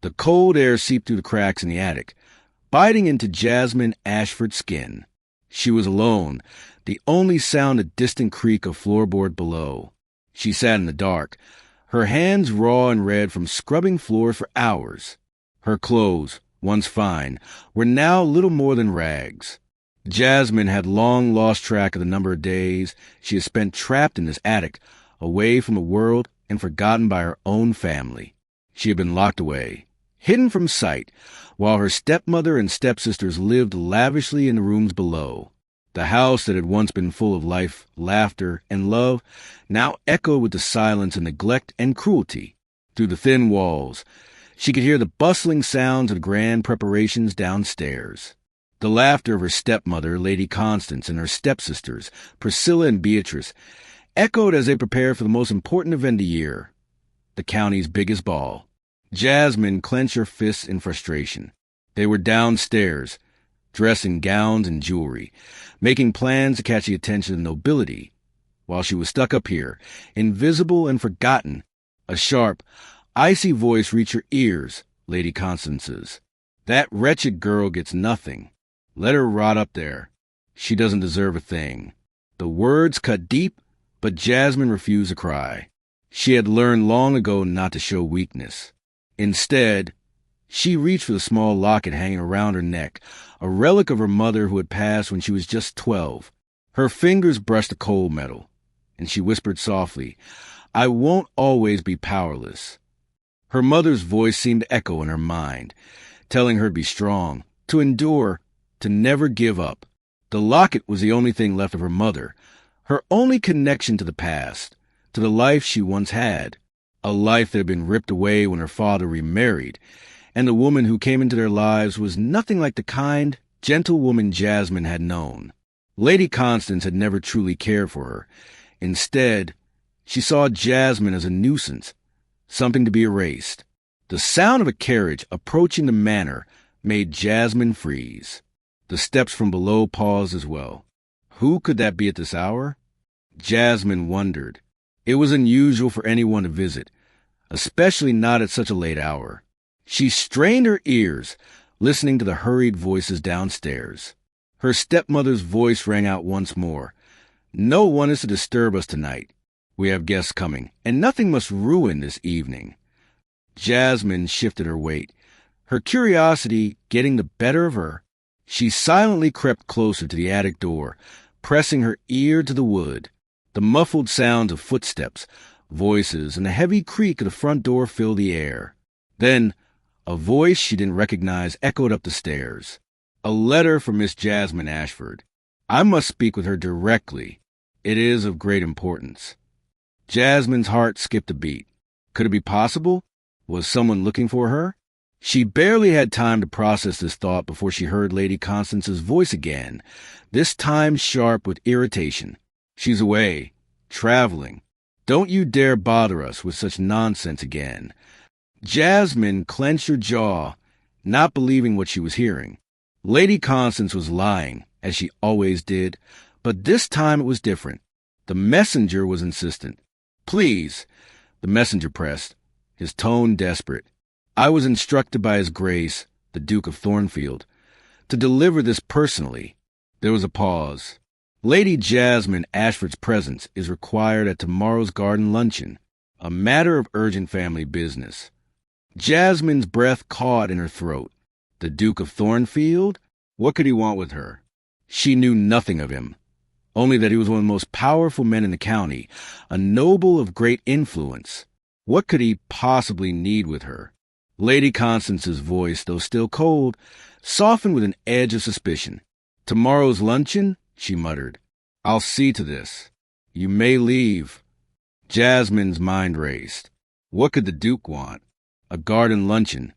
The cold air seeped through the cracks in the attic, biting into Jasmine Ashford's skin. She was alone, the only sound a distant creak of floorboard below. She sat in the dark, her hands raw and red from scrubbing floors for hours. Her clothes, once fine, were now little more than rags. Jasmine had long lost track of the number of days she had spent trapped in this attic, away from the world and forgotten by her own family. She had been locked away, hidden from sight, while her stepmother and stepsisters lived lavishly in the rooms below. The house that had once been full of life, laughter, and love now echoed with the silence and neglect and cruelty. Through the thin walls, she could hear the bustling sounds of grand preparations downstairs. The laughter of her stepmother, Lady Constance, and her stepsisters, Priscilla and Beatrice, echoed as they prepared for the most important event of the year, the county's biggest ball. Jasmine clenched her fists in frustration. They were downstairs, dressed in gowns and jewelry, making plans to catch the attention of the nobility, while she was stuck up here, invisible and forgotten. A sharp, icy voice reached her ears, Lady Constance's. "That wretched girl gets nothing. Let her rot up there. She doesn't deserve a thing." The words cut deep, but Jasmine refused to cry. She had learned long ago not to show weakness. Instead, she reached for the small locket hanging around her neck, a relic of her mother who had passed when she was just 12. Her fingers brushed the cold metal, and she whispered softly, "I won't always be powerless." Her mother's voice seemed to echo in her mind, telling her to be strong, to endure, to never give up. The locket was the only thing left of her mother, her only connection to the past, to the life she once had, a life that had been ripped away when her father remarried, and the woman who came into their lives was nothing like the kind, gentle woman Jasmine had known. Lady Constance had never truly cared for her. Instead, she saw Jasmine as a nuisance, something to be erased. The sound of a carriage approaching the manor made Jasmine freeze. The steps from below paused as well. Who could that be at this hour? Jasmine wondered. It was unusual for anyone to visit, especially not at such a late hour. She strained her ears, listening to the hurried voices downstairs. Her stepmother's voice rang out once more. "No one is to disturb us tonight. We have guests coming, and nothing must ruin this evening." Jasmine shifted her weight, her curiosity getting the better of her. She silently crept closer to the attic door, pressing her ear to the wood. The muffled sounds of footsteps, voices, and the heavy creak of the front door filled the air. Then, a voice she didn't recognize echoed up the stairs. "A letter from Miss Jasmine Ashford. I must speak with her directly. It is of great importance." Jasmine's heart skipped a beat. Could it be possible? Was someone looking for her? She barely had time to process this thought before she heard Lady Constance's voice again, this time sharp with irritation. "She's away, traveling. Don't you dare bother us with such nonsense again." Jasmine clenched her jaw, not believing what she was hearing. Lady Constance was lying, as she always did, but this time it was different. The messenger was insistent. "Please," the messenger pressed, his tone desperate. "I was instructed by His Grace, the Duke of Thornfield, to deliver this personally." There was a pause. "Lady Jasmine Ashford's presence is required at tomorrow's garden luncheon, a matter of urgent family business." Jasmine's breath caught in her throat. The Duke of Thornfield? What could he want with her? She knew nothing of him, only that he was one of the most powerful men in the county, a noble of great influence. What could he possibly need with her? Lady Constance's voice, though still cold, softened with an edge of suspicion. "Tomorrow's luncheon?" she muttered. "I'll see to this. You may leave." Jasmine's mind raced. What could the Duke want? A garden luncheon,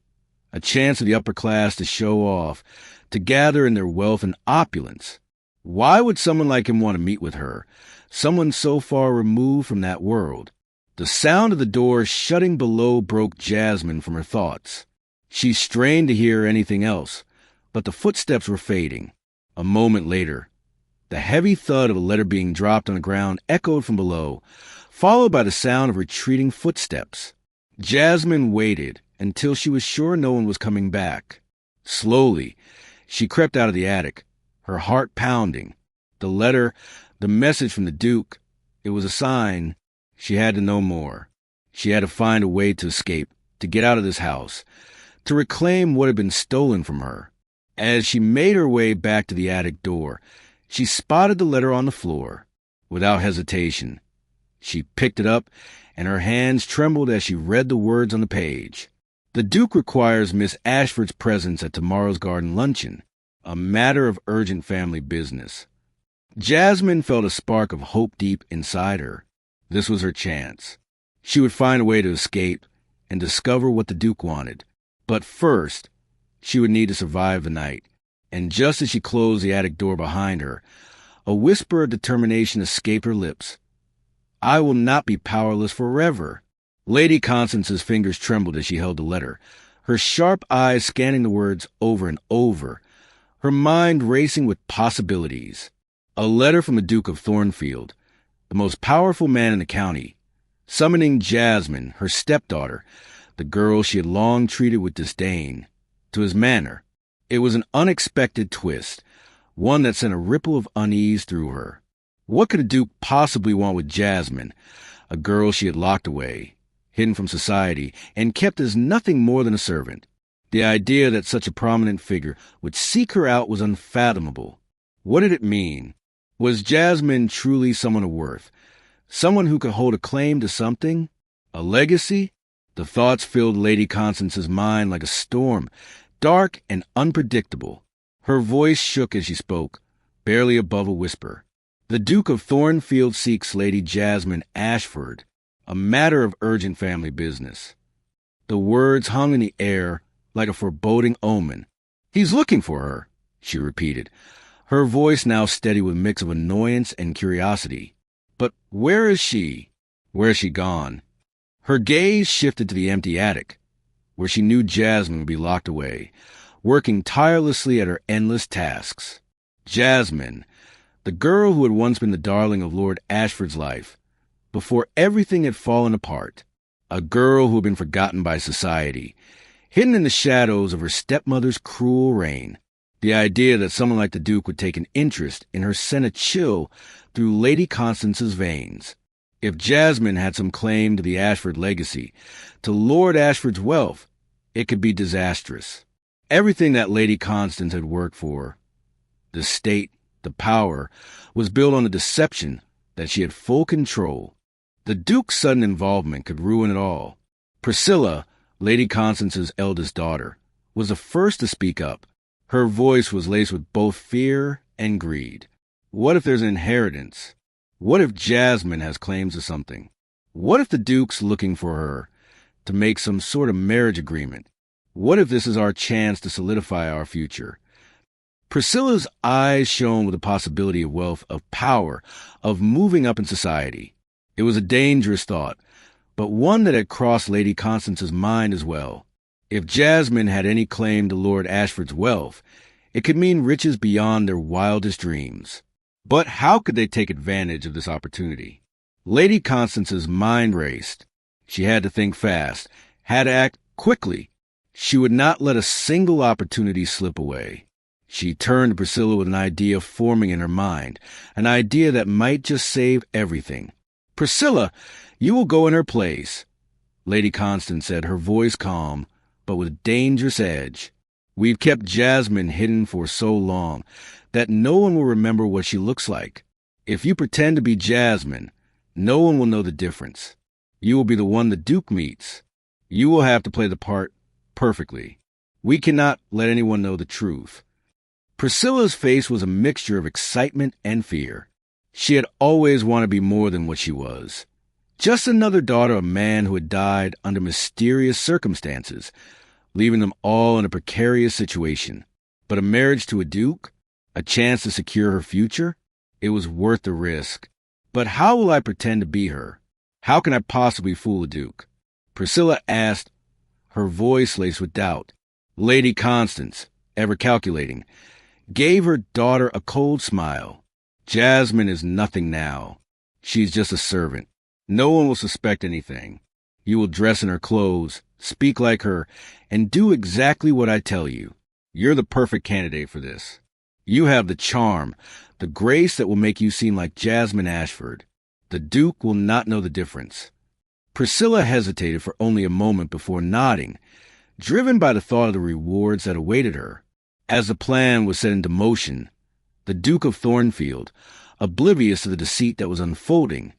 a chance for the upper class to show off, to gather in their wealth and opulence. Why would someone like him want to meet with her, someone so far removed from that world? The sound of the door shutting below broke Jasmine from her thoughts. She strained to hear anything else, but the footsteps were fading. A moment later, the heavy thud of a letter being dropped on the ground echoed from below, followed by the sound of retreating footsteps. Jasmine waited, until she was sure no one was coming back. Slowly, she crept out of the attic, her heart pounding. The letter, the message from the Duke, it was a sign. She had to know more. She had to find a way to escape, to get out of this house, to reclaim what had been stolen from her. As she made her way back to the attic door, she spotted the letter on the floor. Without hesitation, she picked it up, and her hands trembled as she read the words on the page. The Duke requires Miss Ashford's presence at tomorrow's garden luncheon, a matter of urgent family business. Jasmine felt a spark of hope deep inside her. This was her chance. She would find a way to escape and discover what the Duke wanted. But first, she would need to survive the night. And just as she closed the attic door behind her, a whisper of determination escaped her lips. "I will not be powerless forever." Lady Constance's fingers trembled as she held the letter, her sharp eyes scanning the words over and over, her mind racing with possibilities. A letter from the Duke of Thornfield, the most powerful man in the county, summoning Jasmine, her stepdaughter, the girl she had long treated with disdain, to his manor. It was an unexpected twist, one that sent a ripple of unease through her. What could a Duke possibly want with Jasmine, a girl she had locked away, hidden from society, and kept as nothing more than a servant? The idea that such a prominent figure would seek her out was unfathomable. What did it mean? Was Jasmine truly someone of worth? Someone who could hold a claim to something? A legacy? The thoughts filled Lady Constance's mind like a storm, dark and unpredictable. Her voice shook as she spoke, barely above a whisper. "The Duke of Thornfield seeks Lady Jasmine Ashford, a matter of urgent family business." The words hung in the air like a foreboding omen. "He's looking for her," she repeated, her voice now steady with a mix of annoyance and curiosity. "But where is she? Where has she gone?" Her gaze shifted to the empty attic, where she knew Jasmine would be locked away, working tirelessly at her endless tasks. Jasmine, the girl who had once been the darling of Lord Ashford's life, before everything had fallen apart. A girl who had been forgotten by society, hidden in the shadows of her stepmother's cruel reign. The idea that someone like the Duke would take an interest in her sent a chill through Lady Constance's veins. If Jasmine had some claim to the Ashford legacy, to Lord Ashford's wealth, it could be disastrous. Everything that Lady Constance had worked for, the state, the power, was built on the deception that she had full control. The Duke's sudden involvement could ruin it all. Priscilla, Lady Constance's eldest daughter, was the first to speak up. Her voice was laced with both fear and greed. What if there's an inheritance? What if Jasmine has claims to something? What if the Duke's looking for her to make some sort of marriage agreement? What if this is our chance to solidify our future? Priscilla's eyes shone with the possibility of wealth, of power, of moving up in society. It was a dangerous thought, but one that had crossed Lady Constance's mind as well. If Jasmine had any claim to Lord Ashford's wealth, it could mean riches beyond their wildest dreams. But how could they take advantage of this opportunity? Lady Constance's mind raced. She had to think fast, had to act quickly. She would not let a single opportunity slip away. She turned to Priscilla with an idea forming in her mind, an idea that might just save everything. "Priscilla, you will go in her place," Lady Constance said, her voice calm, but with a dangerous edge. "We've kept Jasmine hidden for so long that no one will remember what she looks like. If you pretend to be Jasmine, no one will know the difference. You will be the one the Duke meets. You will have to play the part perfectly. We cannot let anyone know the truth." Priscilla's face was a mixture of excitement and fear. She had always wanted to be more than what she was. Just another daughter of a man who had died under mysterious circumstances, leaving them all in a precarious situation. But a marriage to a Duke? A chance to secure her future? It was worth the risk. But how will I pretend to be her? How can I possibly fool a Duke? Priscilla asked, her voice laced with doubt. Lady Constance, ever calculating, gave her daughter a cold smile. "Jasmine is nothing now. She's just a servant. No one will suspect anything. You will dress in her clothes, speak like her, and do exactly what I tell you. You're the perfect candidate for this. You have the charm, the grace that will make you seem like Jasmine Ashford. The Duke will not know the difference." Priscilla hesitated for only a moment before nodding, driven by the thought of the rewards that awaited her. As the plan was set into motion, the Duke of Thornfield, oblivious of the deceit that was unfolding,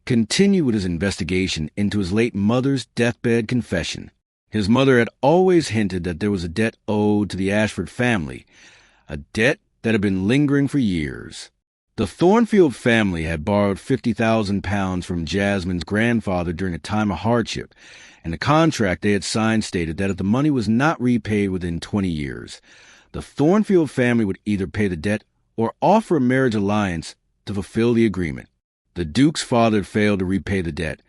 continued with his investigation into his late mother's deathbed confession. His mother had always hinted that there was a debt owed to the Ashford family, a debt that had been lingering for years. The Thornfield family had borrowed £50,000 from Jasmine's grandfather during a time of hardship, and the contract they had signed stated that if the money was not repaid within 20 years, the Thornfield family would either pay the debt or offer a marriage alliance to fulfill the agreement. The Duke's father had failed to repay the debt,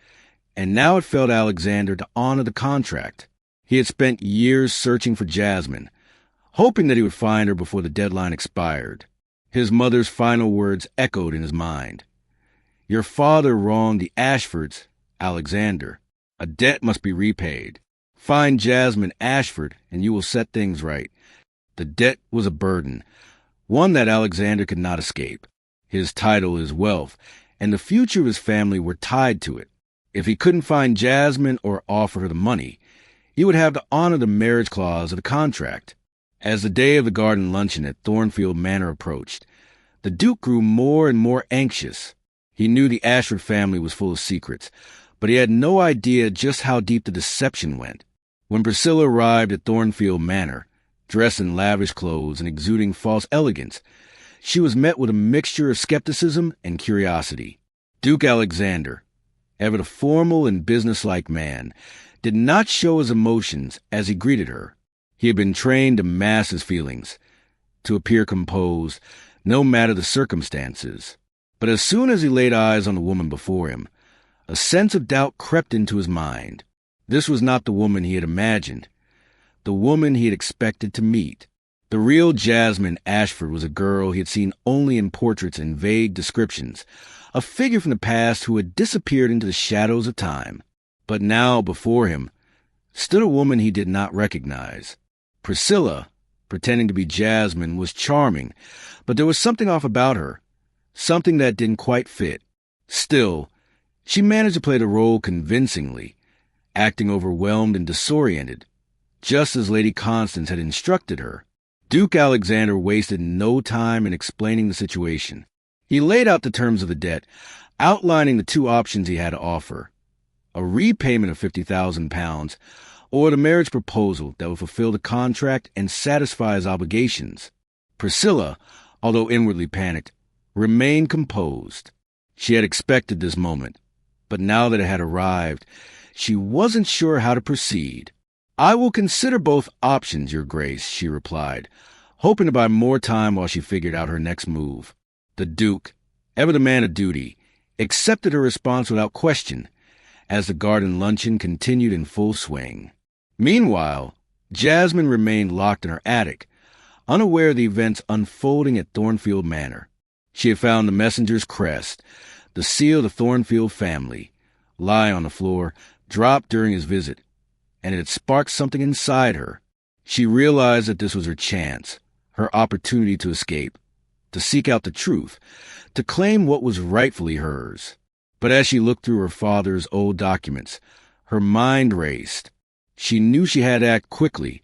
and now it fell to Alexander to honor the contract. He had spent years searching for Jasmine, hoping that he would find her before the deadline expired. His mother's final words echoed in his mind. "Your father wronged the Ashfords, Alexander. A debt must be repaid. Find Jasmine Ashford, and you will set things right." The debt was a burden, one that Alexander could not escape. His title, his wealth, and the future of his family were tied to it. If he couldn't find Jasmine or offer her the money, he would have to honor the marriage clause of the contract. As the day of the garden luncheon at Thornfield Manor approached, the Duke grew more and more anxious. He knew the Ashford family was full of secrets, but he had no idea just how deep the deception went. When Priscilla arrived at Thornfield Manor, dressed in lavish clothes and exuding false elegance, she was met with a mixture of skepticism and curiosity. Duke Alexander, ever the formal and businesslike man, did not show his emotions as he greeted her. He had been trained to mask his feelings, to appear composed, no matter the circumstances. But as soon as he laid eyes on the woman before him, a sense of doubt crept into his mind. This was not the woman he had imagined, the woman he had expected to meet. The real Jasmine Ashford was a girl he had seen only in portraits and vague descriptions, a figure from the past who had disappeared into the shadows of time. But now, before him, stood a woman he did not recognize. Priscilla, pretending to be Jasmine, was charming, but there was something off about her, something that didn't quite fit. Still, she managed to play the role convincingly, acting overwhelmed and disoriented, just as Lady Constance had instructed her. Duke Alexander wasted no time in explaining the situation. He laid out the terms of the debt, outlining the two options he had to offer: a repayment of £50,000 or the marriage proposal that would fulfill the contract and satisfy his obligations. Priscilla, although inwardly panicked, remained composed. She had expected this moment, but now that it had arrived, she wasn't sure how to proceed. "I will consider both options, Your Grace," she replied, hoping to buy more time while she figured out her next move. The Duke, ever the man of duty, accepted her response without question, as the garden luncheon continued in full swing. Meanwhile, Jasmine remained locked in her attic, unaware of the events unfolding at Thornfield Manor. She had found the messenger's crest, the seal of the Thornfield family, lie on the floor, dropped during his visit, and it had sparked something inside her. She realized that this was her chance, her opportunity to escape, to seek out the truth, to claim what was rightfully hers. But as she looked through her father's old documents, her mind raced. She knew she had to act quickly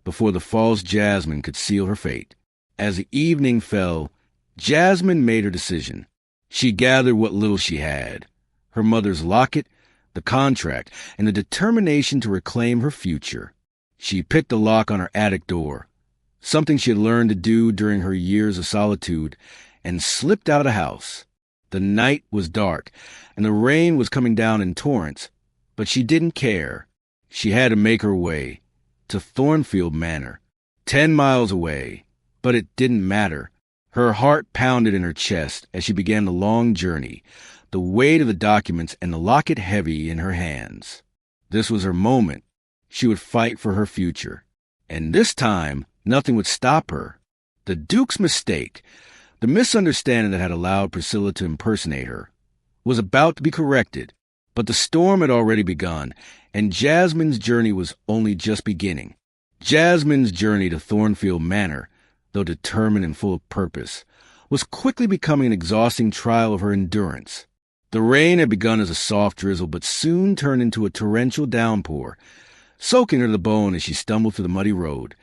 before the false Jasmine could seal her fate. As the evening fell, Jasmine made her decision. She gathered what little she had: her mother's locket, the contract, and the determination to reclaim her future. She picked the lock on her attic door, something she had learned to do during her years of solitude, and slipped out of the house. The night was dark, and the rain was coming down in torrents, but she didn't care. She had to make her way to Thornfield Manor, 10 miles away, but it didn't matter. Her heart pounded in her chest as she began the long journey, the weight of the documents and the locket heavy in her hands. This was her moment. She would fight for her future, and this time nothing would stop her. The Duke's mistake, the misunderstanding that had allowed Priscilla to impersonate her, was about to be corrected. But the storm had already begun, and Jasmine's journey was only just beginning. Jasmine's journey to Thornfield Manor, though determined and full of purpose, was quickly becoming an exhausting trial of her endurance. The rain had begun as a soft drizzle, but soon turned into a torrential downpour, soaking her to the bone as she stumbled through the muddy road,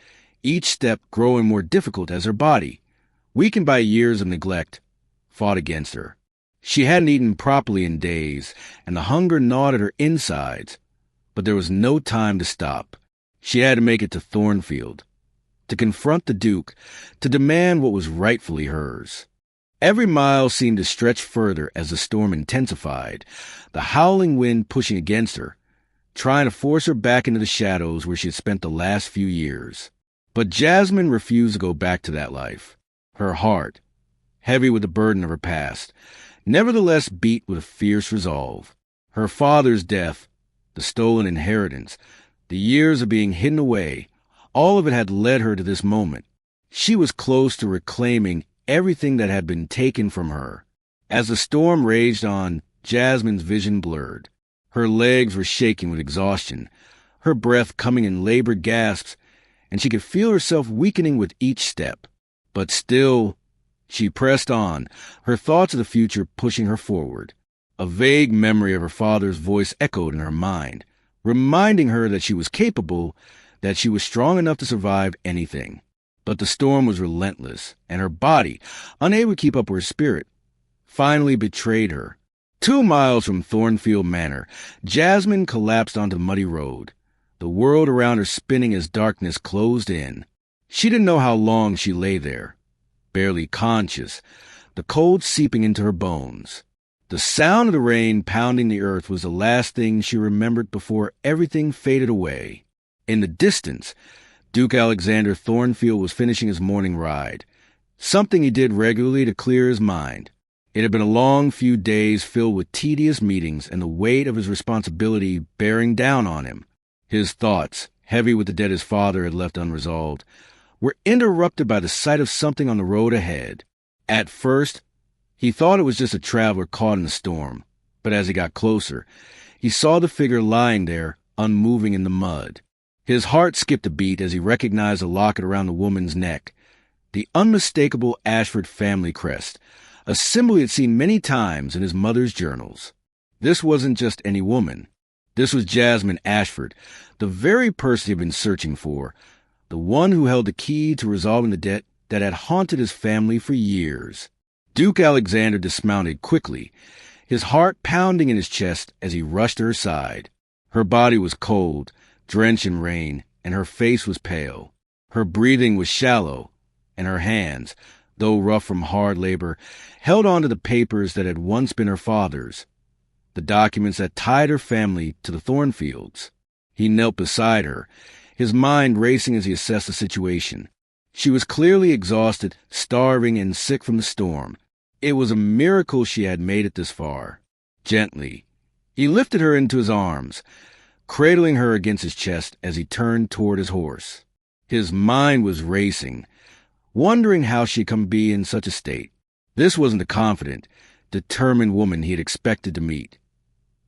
each step growing more difficult as her body, weakened by years of neglect, fought against her. She hadn't eaten properly in days, and the hunger gnawed at her insides, but there was no time to stop. She had to make it to Thornfield, to confront the Duke, to demand what was rightfully hers. Every mile seemed to stretch further as the storm intensified, the howling wind pushing against her, trying to force her back into the shadows where she had spent the last few years. But Jasmine refused to go back to that life. Her heart, heavy with the burden of her past, nevertheless beat with a fierce resolve. Her father's death, the stolen inheritance, the years of being hidden away, all of it had led her to this moment. She was close to reclaiming everything that had been taken from her. As the storm raged on, Jasmine's vision blurred. Her legs were shaking with exhaustion, her breath coming in labored gasps, and she could feel herself weakening with each step. But still, she pressed on, her thoughts of the future pushing her forward. A vague memory of her father's voice echoed in her mind, reminding her that she was capable, that she was strong enough to survive anything. But the storm was relentless, and her body, unable to keep up with her spirit, finally betrayed her. 2 miles from Thornfield Manor, Jasmine collapsed onto the muddy road, the world around her spinning as darkness closed in. She didn't know how long she lay there, barely conscious, the cold seeping into her bones. The sound of the rain pounding the earth was the last thing she remembered before everything faded away. In the distance, Duke Alexander Thornfield was finishing his morning ride, something he did regularly to clear his mind. It had been a long few days filled with tedious meetings and the weight of his responsibility bearing down on him. His thoughts, heavy with the debt his father had left unresolved, were interrupted by the sight of something on the road ahead. At first, he thought it was just a traveler caught in the storm, but as he got closer, he saw the figure lying there, unmoving in the mud. His heart skipped a beat as he recognized the locket around the woman's neck, the unmistakable Ashford family crest, a symbol he had seen many times in his mother's journals. This wasn't just any woman. This was Jasmine Ashford, the very person he had been searching for, the one who held the key to resolving the debt that had haunted his family for years. Duke Alexander dismounted quickly, his heart pounding in his chest as he rushed to her side. Her body was cold, drenched in rain, and her face was pale. Her breathing was shallow, and her hands, though rough from hard labor, held on to the papers that had once been her father's, the documents that tied her family to the Thornfields. He knelt beside her, his mind racing as he assessed the situation. She was clearly exhausted, starving, and sick from the storm. It was a miracle she had made it this far. Gently, he lifted her into his arms, cradling her against his chest as he turned toward his horse. His mind was racing, wondering how she could be in such a state. This wasn't the confident, determined woman he had expected to meet.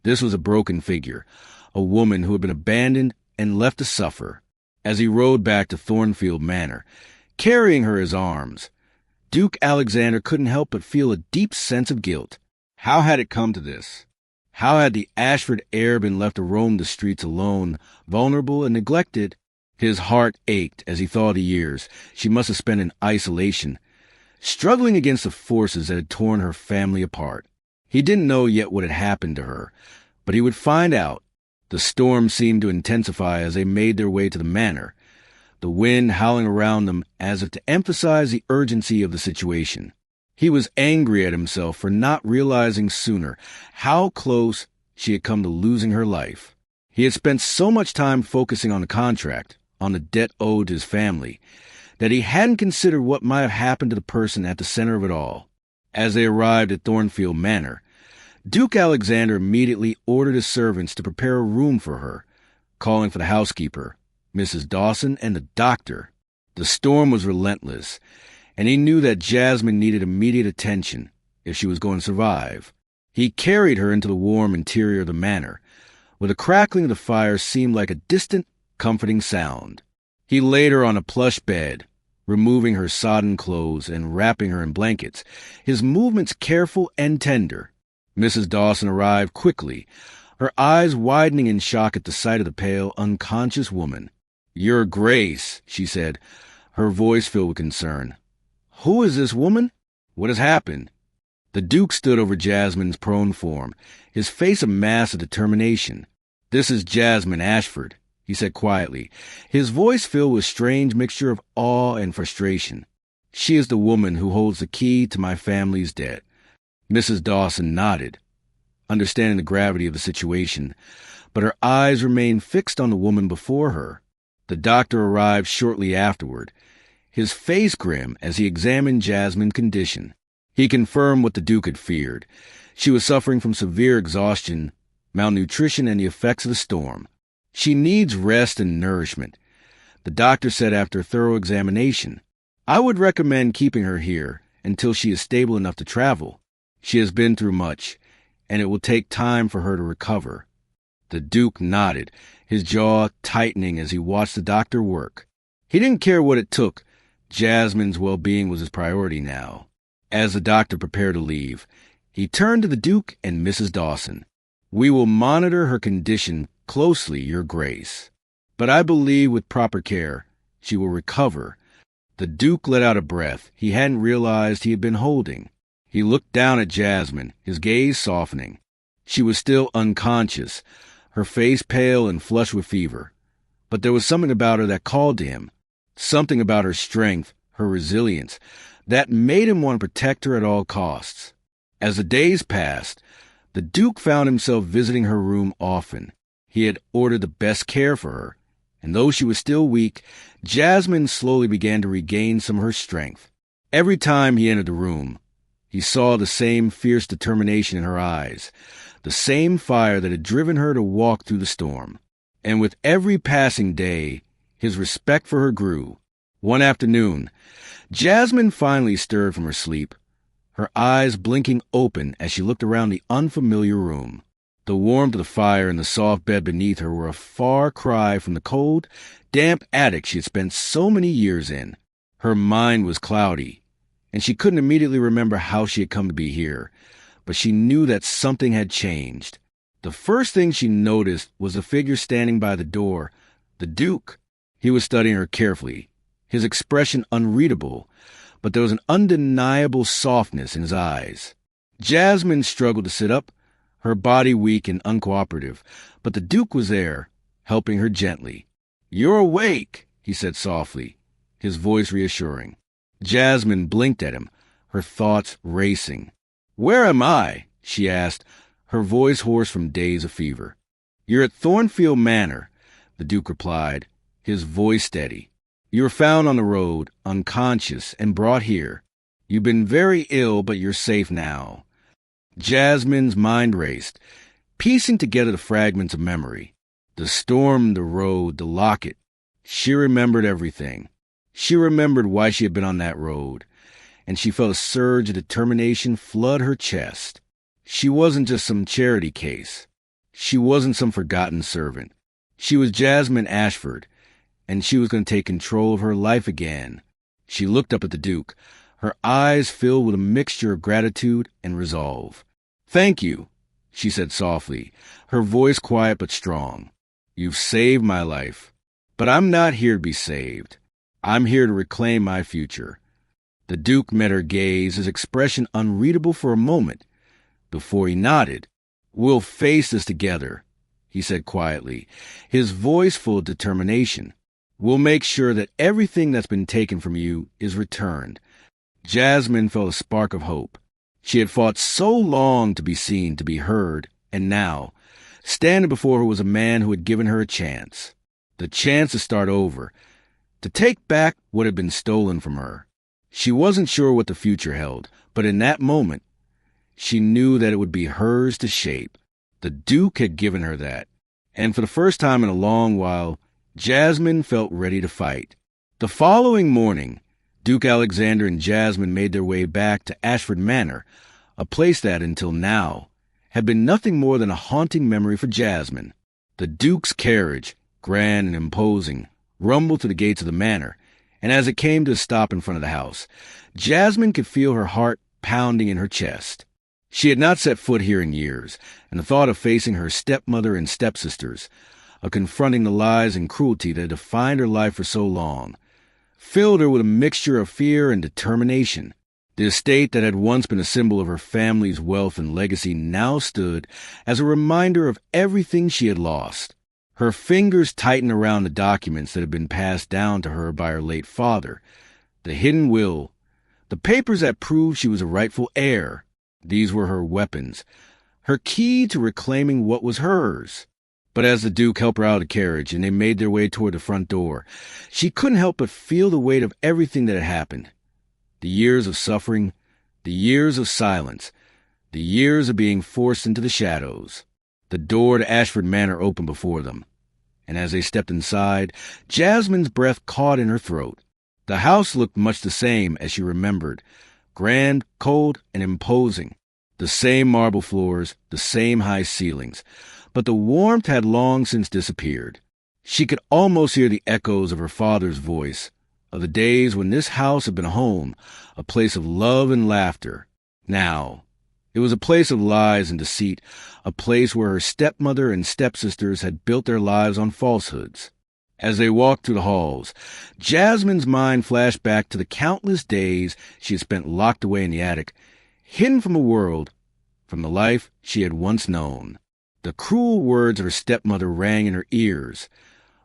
This was a broken figure, a woman who had been abandoned and left to suffer. As he rode back to Thornfield Manor, carrying her in his arms, Duke Alexander couldn't help but feel a deep sense of guilt. How had it come to this? How had the Ashford heir been left to roam the streets alone, vulnerable and neglected? His heart ached as he thought of the years she must have spent in isolation, struggling against the forces that had torn her family apart. He didn't know yet what had happened to her, but he would find out. The storm seemed to intensify as they made their way to the manor, the wind howling around them as if to emphasize the urgency of the situation. He was angry at himself for not realizing sooner how close she had come to losing her life. He had spent so much time focusing on the contract, on the debt owed to his family, that he hadn't considered what might have happened to the person at the center of it all. As they arrived at Thornfield Manor, Duke Alexander immediately ordered his servants to prepare a room for her, calling for the housekeeper, Mrs. Dawson, and the doctor. The storm was relentless, and he knew that Jasmine needed immediate attention if she was going to survive. He carried her into the warm interior of the manor, where the crackling of the fire seemed like a distant, comforting sound. He laid her on a plush bed, removing her sodden clothes and wrapping her in blankets, his movements careful and tender. Mrs. Dawson arrived quickly, her eyes widening in shock at the sight of the pale, unconscious woman. "Your Grace," she said, her voice filled with concern. "Who is this woman? What has happened?" The Duke stood over Jasmine's prone form, his face a mass of determination. "This is Jasmine Ashford," he said quietly, his voice filled with a strange mixture of awe and frustration. "She is the woman who holds the key to my family's debt." Mrs. Dawson nodded, understanding the gravity of the situation, but her eyes remained fixed on the woman before her. The doctor arrived shortly afterward, his face grim as he examined Jasmine's condition. He confirmed what the Duke had feared. She was suffering from severe exhaustion, malnutrition, and the effects of the storm. "She needs rest and nourishment," the doctor said after a thorough examination. "I would recommend keeping her here until she is stable enough to travel. She has been through much, and it will take time for her to recover." The Duke nodded, his jaw tightening as he watched the doctor work. He didn't care what it took. Jasmine's well-being was his priority now. As the doctor prepared to leave, he turned to the Duke and Mrs. Dawson. "We will monitor her condition closely, Your Grace. But I believe with proper care, she will recover." The Duke let out a breath he hadn't realized he had been holding. He looked down at Jasmine, his gaze softening. She was still unconscious, her face pale and flushed with fever. But there was something about her that called to him, something about her strength, her resilience, that made him want to protect her at all costs. As the days passed, the Duke found himself visiting her room often. He had ordered the best care for her, and though she was still weak, Jasmine slowly began to regain some of her strength. Every time he entered the room, he saw the same fierce determination in her eyes, the same fire that had driven her to walk through the storm. And with every passing day, his respect for her grew. One afternoon, Jasmine finally stirred from her sleep, her eyes blinking open as she looked around the unfamiliar room. The warmth of the fire and the soft bed beneath her were a far cry from the cold, damp attic she had spent so many years in. Her mind was cloudy, and she couldn't immediately remember how she had come to be here, but she knew that something had changed. The first thing she noticed was a figure standing by the door, the Duke. He was studying her carefully, his expression unreadable, but there was an undeniable softness in his eyes. Jasmine struggled to sit up, her body weak and uncooperative, but the Duke was there, helping her gently. "You're awake," he said softly, his voice reassuring. Jasmine blinked at him, her thoughts racing. "Where am I?" she asked, her voice hoarse from days of fever. "You're at Thornfield Manor," the Duke replied, his voice steady. "You were found on the road, unconscious, and brought here. You've been very ill, but you're safe now." Jasmine's mind raced, piecing together the fragments of memory. The storm, the road, the locket. She remembered everything. She remembered why she had been on that road, and she felt a surge of determination flood her chest. She wasn't just some charity case. She wasn't some forgotten servant. She was Jasmine Ashford, and she was going to take control of her life again. She looked up at the Duke, her eyes filled with a mixture of gratitude and resolve. "Thank you," she said softly, her voice quiet but strong. "You've saved my life. But I'm not here to be saved. I'm here to reclaim my future." The Duke met her gaze, his expression unreadable for a moment, before he nodded. "We'll face this together," he said quietly, his voice full of determination. "We'll make sure that everything that's been taken from you is returned." Jasmine felt a spark of hope. She had fought so long to be seen, to be heard, and now, standing before her was a man who had given her a chance. The chance to start over, to take back what had been stolen from her. She wasn't sure what the future held, but in that moment, she knew that it would be hers to shape. The Duke had given her that, and for the first time in a long while, Jasmine felt ready to fight. The following morning, Duke Alexander and Jasmine made their way back to Ashford Manor, a place that, until now, had been nothing more than a haunting memory for Jasmine. The Duke's carriage, grand and imposing, rumbled to the gates of the manor, and as it came to a stop in front of the house, Jasmine could feel her heart pounding in her chest. She had not set foot here in years, and the thought of facing her stepmother and stepsisters, of confronting the lies and cruelty that had defined her life for so long, filled her with a mixture of fear and determination. The estate that had once been a symbol of her family's wealth and legacy now stood as a reminder of everything she had lost. Her fingers tightened around the documents that had been passed down to her by her late father, the hidden will, the papers that proved she was a rightful heir. These were her weapons, her key to reclaiming what was hers. But as the Duke helped her out of the carriage and they made their way toward the front door, she couldn't help but feel the weight of everything that had happened. The years of suffering, the years of silence, the years of being forced into the shadows. The door to Ashford Manor opened before them, and as they stepped inside, Jasmine's breath caught in her throat. The house looked much the same as she remembered, grand, cold, and imposing. The same marble floors, the same high ceilings, but the warmth had long since disappeared. She could almost hear the echoes of her father's voice, of the days when this house had been home, a place of love and laughter. Now, it was a place of lies and deceit, a place where her stepmother and stepsisters had built their lives on falsehoods. As they walked through the halls, Jasmine's mind flashed back to the countless days she had spent locked away in the attic, hidden from the world, from the life she had once known. The cruel words of her stepmother rang in her ears,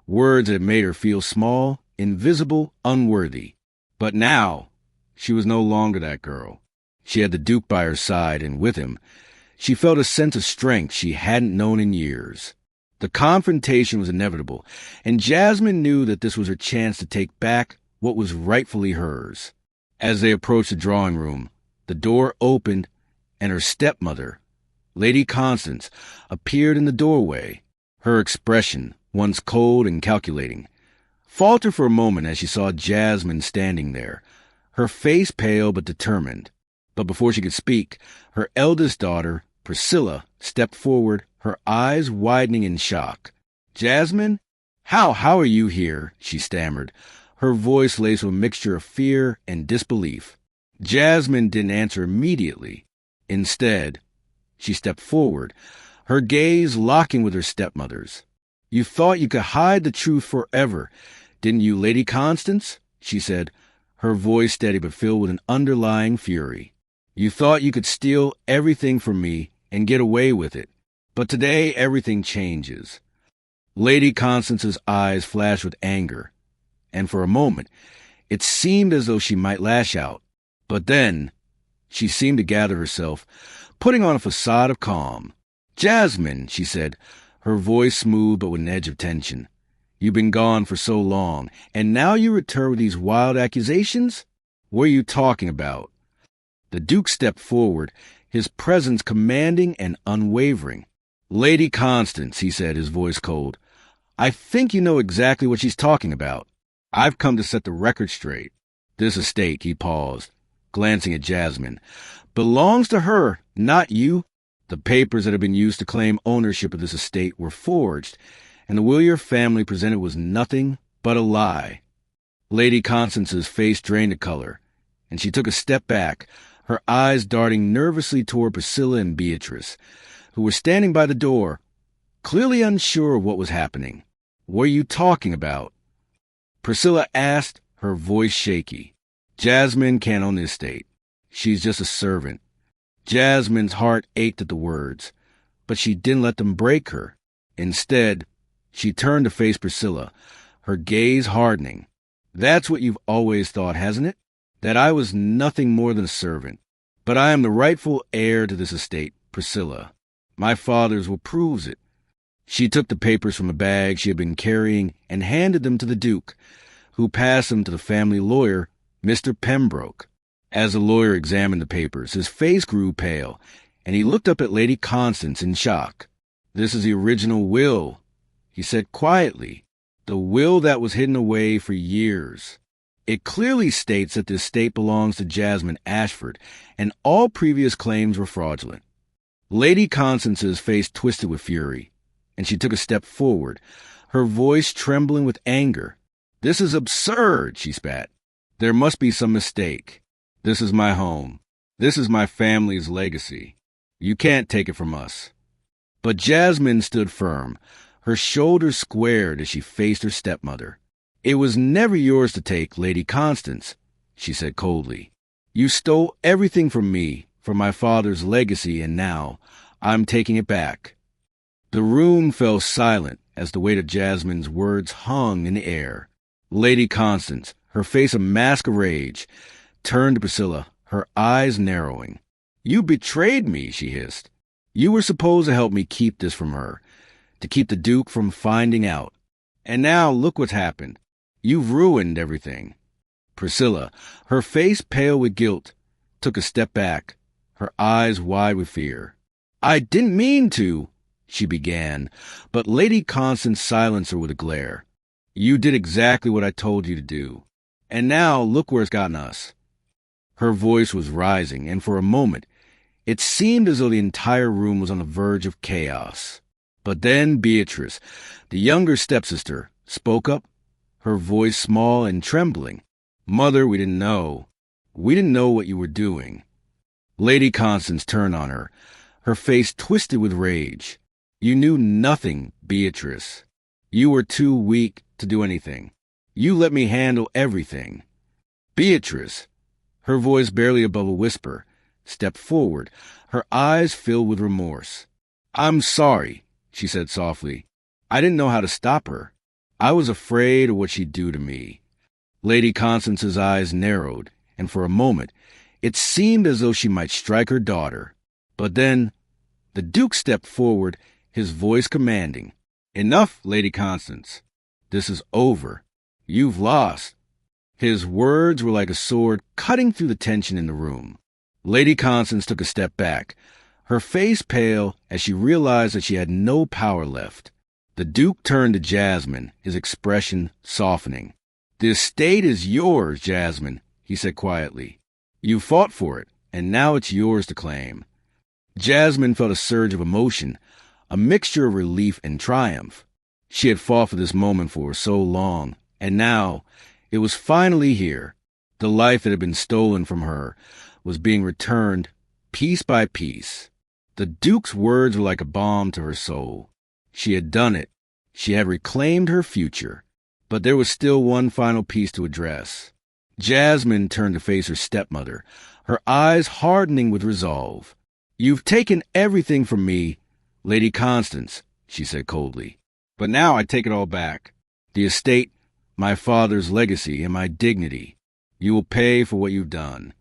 words that had made her feel small, invisible, unworthy. But now, she was no longer that girl. She had the Duke by her side, and with him, she felt a sense of strength she hadn't known in years. The confrontation was inevitable, and Jasmine knew that this was her chance to take back what was rightfully hers. As they approached the drawing room, the door opened, and her stepmother, Lady Constance, appeared in the doorway. Her expression, once cold and calculating, faltered for a moment as she saw Jasmine standing there, her face pale but determined. But before she could speak, her eldest daughter, Priscilla, stepped forward, her eyes widening in shock. "Jasmine? How are you here?" she stammered, her voice laced with a mixture of fear and disbelief. Jasmine didn't answer immediately. Instead, she stepped forward, her gaze locking with her stepmother's. "You thought you could hide the truth forever, didn't you, Lady Constance?" she said, her voice steady but filled with an underlying fury. "You thought you could steal everything from me and get away with it. But today everything changes." Lady Constance's eyes flashed with anger, and for a moment it seemed as though she might lash out. But then she seemed to gather herself, putting on a facade of calm. "Jasmine," she said, her voice smooth but with an edge of tension. "You've been gone for so long, and now you return with these wild accusations? What are you talking about?" The Duke stepped forward, his presence commanding and unwavering. "Lady Constance," he said, his voice cold, "I think you know exactly what she's talking about. I've come to set the record straight. This estate," he paused, glancing at Jasmine, "belongs to her, not you. The papers that have been used to claim ownership of this estate were forged, and the will your family presented was nothing but a lie." Lady Constance's face drained the color, and she took a step back, her eyes darting nervously toward Priscilla and Beatrice, who were standing by the door, clearly unsure of what was happening. "What are you talking about?" Priscilla asked, her voice shaky. "Jasmine can't own the estate. She's just a servant." Jasmine's heart ached at the words, but she didn't let them break her. Instead, she turned to face Priscilla, her gaze hardening. "That's what you've always thought, hasn't it? That I was nothing more than a servant. But I am the rightful heir to this estate, Priscilla. My father's will proves it." She took the papers from a bag she had been carrying and handed them to the Duke, who passed them to the family lawyer, Mr. Pembroke. As the lawyer examined the papers, his face grew pale, and he looked up at Lady Constance in shock. "This is the original will," he said quietly, "the will that was hidden away for years. It clearly states that the estate belongs to Jasmine Ashford, and all previous claims were fraudulent. Lady Constance's face twisted with fury, and she took a step forward, her voice trembling with anger. "This is absurd," she spat. "There must be some mistake. This is my home. This is my family's legacy. You can't take it from us." But Jasmine stood firm, her shoulders squared as she faced her stepmother. "It was never yours to take, Lady Constance," she said coldly. "You stole everything from me, from my father's legacy, and now I'm taking it back." The room fell silent as the weight of Jasmine's words hung in the air. Lady Constance, her face a mask of rage, turned to Priscilla, her eyes narrowing. "You betrayed me," she hissed. "You were supposed to help me keep this from her, to keep the Duke from finding out. And now look what's happened. You've ruined everything." Priscilla, her face pale with guilt, took a step back, her eyes wide with fear. "I didn't mean to," she began, but Lady Constance silenced her with a glare. "You did exactly what I told you to do. And now look where it's gotten us." Her voice was rising, and for a moment, it seemed as though the entire room was on the verge of chaos. But then Beatrice, the younger stepsister, spoke up, her voice small and trembling. "Mother, we didn't know. We didn't know what you were doing." Lady Constance turned on her, her face twisted with rage. "You knew nothing, Beatrice. You were too weak to do anything. You let me handle everything." Beatrice, her voice barely above a whisper, stepped forward, her eyes filled with remorse. "I'm sorry," she said softly. "I didn't know how to stop her. I was afraid of what she'd do to me." Lady Constance's eyes narrowed, and for a moment it seemed as though she might strike her daughter. But then the Duke stepped forward, his voice commanding. "Enough, Lady Constance. This is over. You've lost." His words were like a sword cutting through the tension in the room. Lady Constance took a step back, her face pale as she realized that she had no power left. The Duke turned to Jasmine, his expression softening. "The estate is yours, Jasmine," he said quietly. "You fought for it, and now it's yours to claim." Jasmine felt a surge of emotion, a mixture of relief and triumph. She had fought for this moment for so long, and now it was finally here. The life that had been stolen from her was being returned piece by piece. The Duke's words were like a balm to her soul. She had done it. She had reclaimed her future. But there was still one final piece to address. Jasmine turned to face her stepmother, her eyes hardening with resolve. "You've taken everything from me, Lady Constance," she said coldly. "But now I take it all back. The estate, my father's legacy, and my dignity. You will pay for what you've done."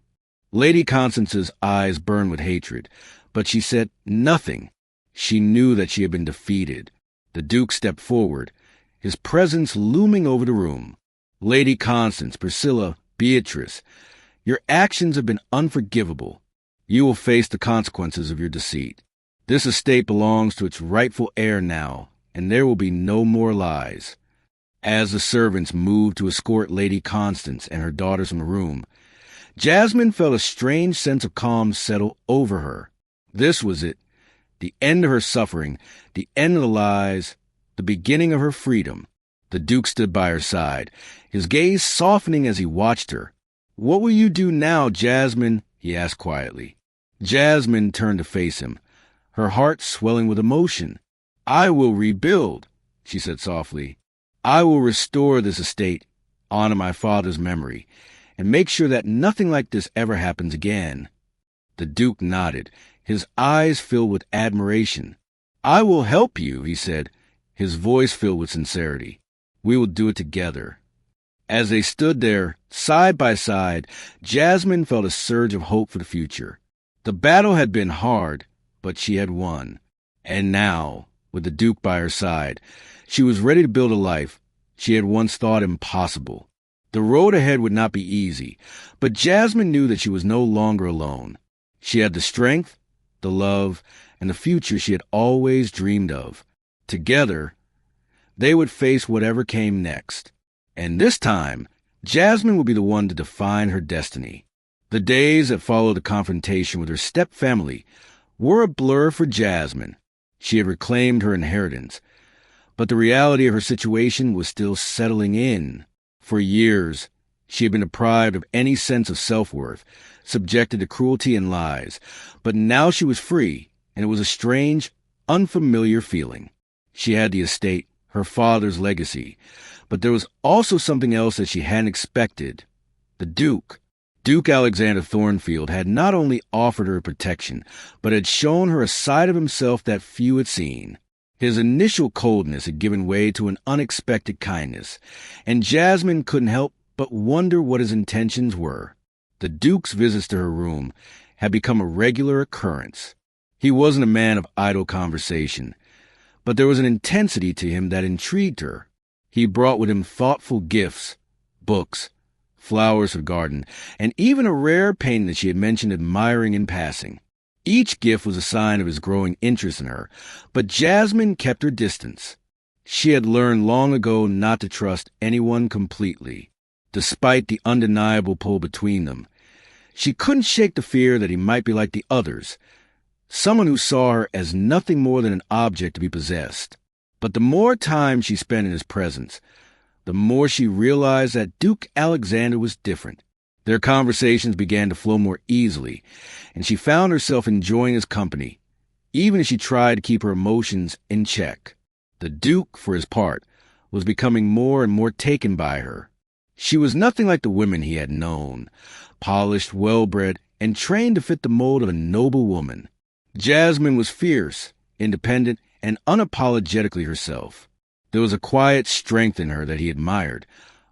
Lady Constance's eyes burned with hatred, but she said nothing. She knew that she had been defeated. The Duke stepped forward, his presence looming over the room. "Lady Constance, Priscilla, Beatrice, your actions have been unforgivable. You will face the consequences of your deceit. This estate belongs to its rightful heir now, and there will be no more lies." As the servants moved to escort Lady Constance and her daughters from the room, Jasmine felt a strange sense of calm settle over her. This was it, the end of her suffering, the end of the lies, the beginning of her freedom. The Duke stood by her side, his gaze softening as he watched her. "What will you do now, Jasmine?" he asked quietly. Jasmine turned to face him, her heart swelling with emotion. "I will rebuild," she said softly. "I will restore this estate, honor my father's memory, and make sure that nothing like this ever happens again." The Duke nodded, his eyes filled with admiration. "I will help you," he said, his voice filled with sincerity. "We will do it together." As they stood there, side by side, Jasmine felt a surge of hope for the future. The battle had been hard, but she had won. And now, with the Duke by her side, she was ready to build a life she had once thought impossible. The road ahead would not be easy, but Jasmine knew that she was no longer alone. She had the strength, the love, and the future she had always dreamed of. Together, they would face whatever came next. And this time, Jasmine would be the one to define her destiny. The days that followed the confrontation with her step-family were a blur for Jasmine. She had reclaimed her inheritance, but the reality of her situation was still settling in. For years, she had been deprived of any sense of self-worth, subjected to cruelty and lies, but now she was free, and it was a strange, unfamiliar feeling. She had the estate, her father's legacy, but there was also something else that she hadn't expected. The Duke. Duke Alexander Thornfield had not only offered her protection, but had shown her a side of himself that few had seen. His initial coldness had given way to an unexpected kindness, and Jasmine couldn't help but wonder what his intentions were. The Duke's visits to her room had become a regular occurrence. He wasn't a man of idle conversation, but there was an intensity to him that intrigued her. He brought with him thoughtful gifts, books, flowers for the garden, and even a rare painting that she had mentioned admiring in passing. Each gift was a sign of his growing interest in her, but Jasmine kept her distance. She had learned long ago not to trust anyone completely, despite the undeniable pull between them. She couldn't shake the fear that he might be like the others, someone who saw her as nothing more than an object to be possessed. But the more time she spent in his presence, the more she realized that Duke Alexander was different. Their conversations began to flow more easily, and she found herself enjoying his company, even as she tried to keep her emotions in check. The Duke, for his part, was becoming more and more taken by her. She was nothing like the women he had known, polished, well-bred, and trained to fit the mold of a noble woman. Jasmine was fierce, independent, and unapologetically herself. There was a quiet strength in her that he admired,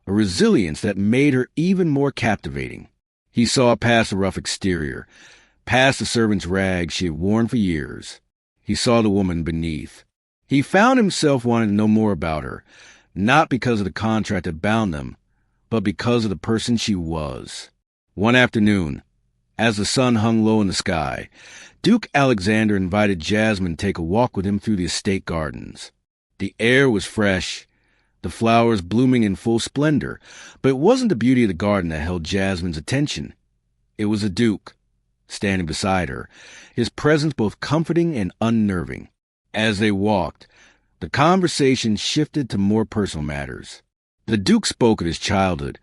a resilience that made her even more captivating. He saw past the rough exterior, past the servant's rags she had worn for years. He saw the woman beneath. He found himself wanting to know more about her, not because of the contract that bound them, but because of the person she was. One afternoon, as the sun hung low in the sky, Duke Alexander invited Jasmine to take a walk with him through the estate gardens. The air was fresh, the flowers blooming in full splendor, but it wasn't the beauty of the garden that held Jasmine's attention. It was the Duke, standing beside her, his presence both comforting and unnerving. As they walked, the conversation shifted to more personal matters. The Duke spoke of his childhood,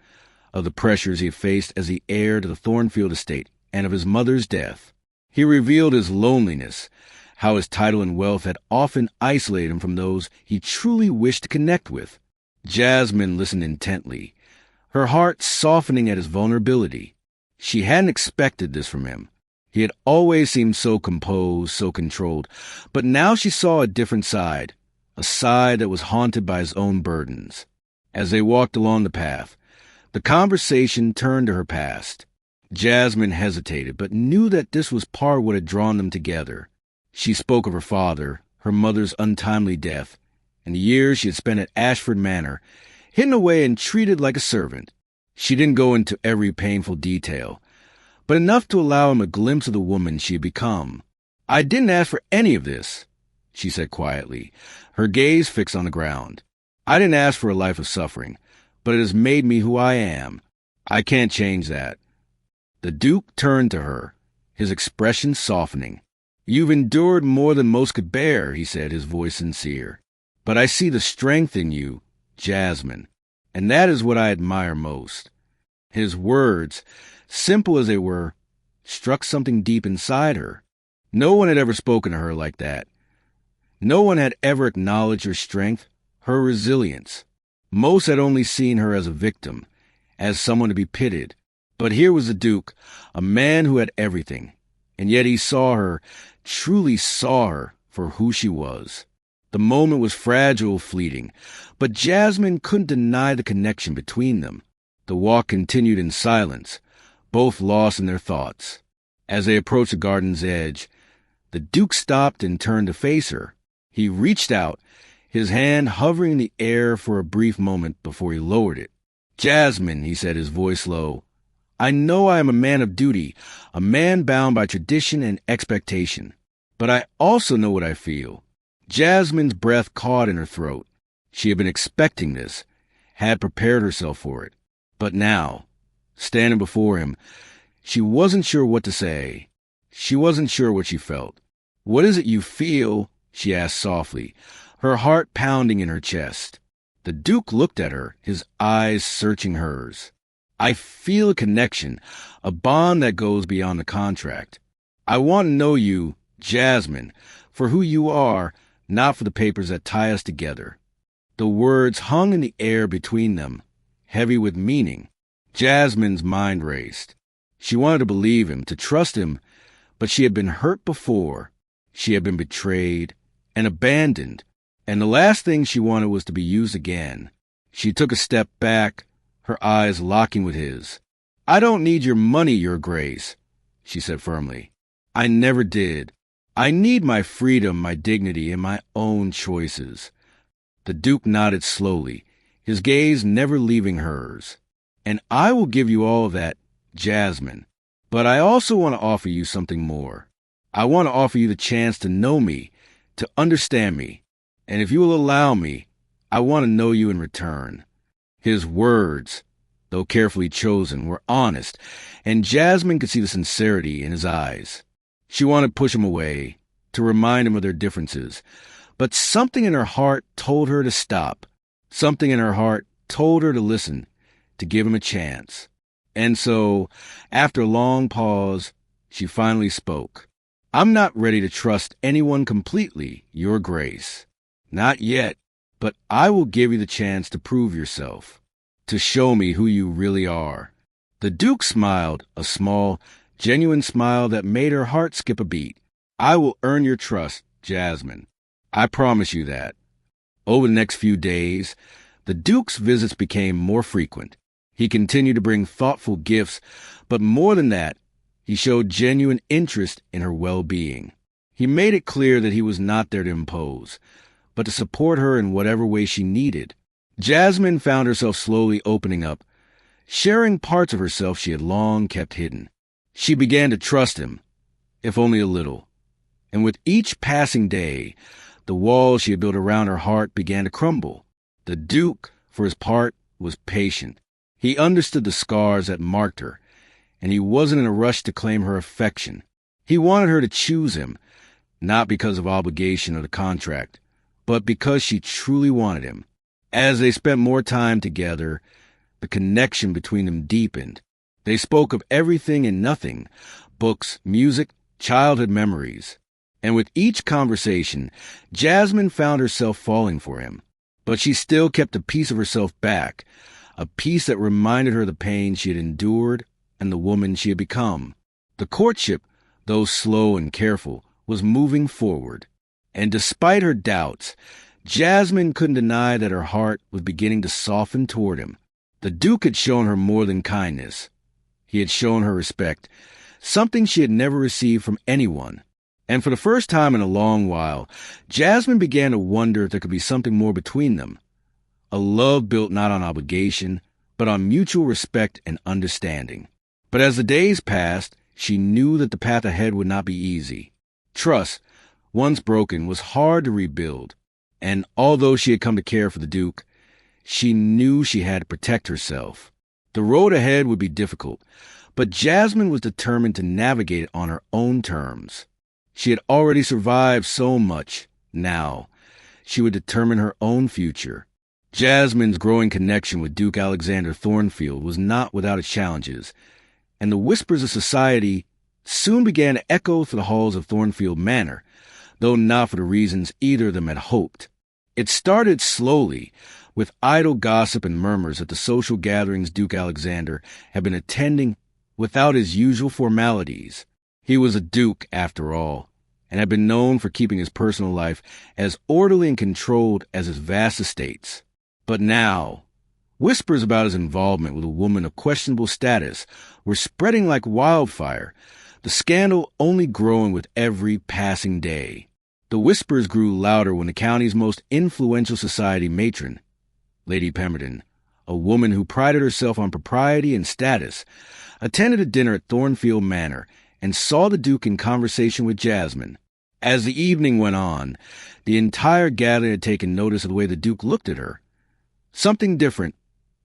of the pressures he had faced as the heir to the Thornfield estate, and of his mother's death. He revealed his loneliness, how his title and wealth had often isolated him from those he truly wished to connect with. Jasmine listened intently, her heart softening at his vulnerability. She hadn't expected this from him. He had always seemed so composed, so controlled, but now she saw a different side, a side that was haunted by his own burdens. As they walked along the path, the conversation turned to her past. Jasmine hesitated, but knew that this was part of what had drawn them together. She spoke of her father, her mother's untimely death, and the years she had spent at Ashford Manor, hidden away and treated like a servant. She didn't go into every painful detail, but enough to allow him a glimpse of the woman she had become. "I didn't ask for any of this," she said quietly, her gaze fixed on the ground. "I didn't ask for a life of suffering, but it has made me who I am. I can't change that." The Duke turned to her, his expression softening. "You've endured more than most could bear," he said, his voice sincere. "But I see the strength in you, Jasmine, and that is what I admire most." His words, simple as they were, struck something deep inside her. No one had ever spoken to her like that. No one had ever acknowledged her strength, her resilience. Most had only seen her as a victim, as someone to be pitied. But here was the Duke, a man who had everything, and yet he saw her, truly saw her, for who she was. The moment was fragile, fleeting, but Jasmine couldn't deny the connection between them. The walk continued in silence, both lost in their thoughts. As they approached the garden's edge, the Duke stopped and turned to face her. He reached out, his hand hovering in the air for a brief moment before he lowered it. "Jasmine," he said, his voice low, "I know I am a man of duty, a man bound by tradition and expectation. But I also know what I feel." Jasmine's breath caught in her throat. She had been expecting this, had prepared herself for it. But now, standing before him, she wasn't sure what to say. She wasn't sure what she felt. "What is it you feel?" she asked softly, her heart pounding in her chest. The Duke looked at her, his eyes searching hers. "I feel a connection, a bond that goes beyond the contract. I want to know you, Jasmine, for who you are, not for the papers that tie us together." The words hung in the air between them, heavy with meaning. Jasmine's mind raced. She wanted to believe him, to trust him, but she had been hurt before. She had been betrayed and abandoned, and the last thing she wanted was to be used again. She took a step back, her eyes locking with his. "I don't need your money, Your Grace," she said firmly. "I never did. I need my freedom, my dignity, and my own choices." The Duke nodded slowly, his gaze never leaving hers. "And I will give you all of that, Jasmine. But I also want to offer you something more. I want to offer you the chance to know me, to understand me. And if you will allow me, I want to know you in return." His words, though carefully chosen, were honest, and Jasmine could see the sincerity in his eyes. She wanted to push him away, to remind him of their differences. But something in her heart told her to stop. Something in her heart told her to listen, to give him a chance. And so, after a long pause, she finally spoke. "I'm not ready to trust anyone completely, Your Grace. Not yet, but I will give you the chance to prove yourself, to show me who you really are." The Duke smiled, a small, genuine smile that made her heart skip a beat. "I will earn your trust, Jasmine. I promise you that." Over the next few days, the Duke's visits became more frequent. He continued to bring thoughtful gifts, but more than that, he showed genuine interest in her well-being. He made it clear that he was not there to impose, but to support her in whatever way she needed. Jasmine found herself slowly opening up, sharing parts of herself she had long kept hidden. She began to trust him, if only a little. And with each passing day, the walls she had built around her heart began to crumble. The Duke, for his part, was patient. He understood the scars that marked her, and he wasn't in a rush to claim her affection. He wanted her to choose him, not because of obligation or the contract, but because she truly wanted him. As they spent more time together, the connection between them deepened. They spoke of everything and nothing, books, music, childhood memories. And with each conversation, Jasmine found herself falling for him. But she still kept a piece of herself back, a piece that reminded her of the pain she had endured and the woman she had become. The courtship, though slow and careful, was moving forward. And despite her doubts, Jasmine couldn't deny that her heart was beginning to soften toward him. The Duke had shown her more than kindness. He had shown her respect, something she had never received from anyone. And for the first time in a long while, Jasmine began to wonder if there could be something more between them. A love built not on obligation, but on mutual respect and understanding. But as the days passed, she knew that the path ahead would not be easy. Trust, once broken, was hard to rebuild. And although she had come to care for the Duke, she knew she had to protect herself. The road ahead would be difficult, but Jasmine was determined to navigate it on her own terms. She had already survived so much. Now, she would determine her own future. Jasmine's growing connection with Duke Alexander Thornfield was not without its challenges, and the whispers of society soon began to echo through the halls of Thornfield Manor, though not for the reasons either of them had hoped. It started slowly, with idle gossip and murmurs at the social gatherings Duke Alexander had been attending without his usual formalities. He was a duke, after all, and had been known for keeping his personal life as orderly and controlled as his vast estates. But now, whispers about his involvement with a woman of questionable status were spreading like wildfire, the scandal only growing with every passing day. The whispers grew louder when the county's most influential society matron, Lady Pemberton, a woman who prided herself on propriety and status, attended a dinner at Thornfield Manor and saw the Duke in conversation with Jasmine. As the evening went on, the entire gathering had taken notice of the way the Duke looked at her. Something different,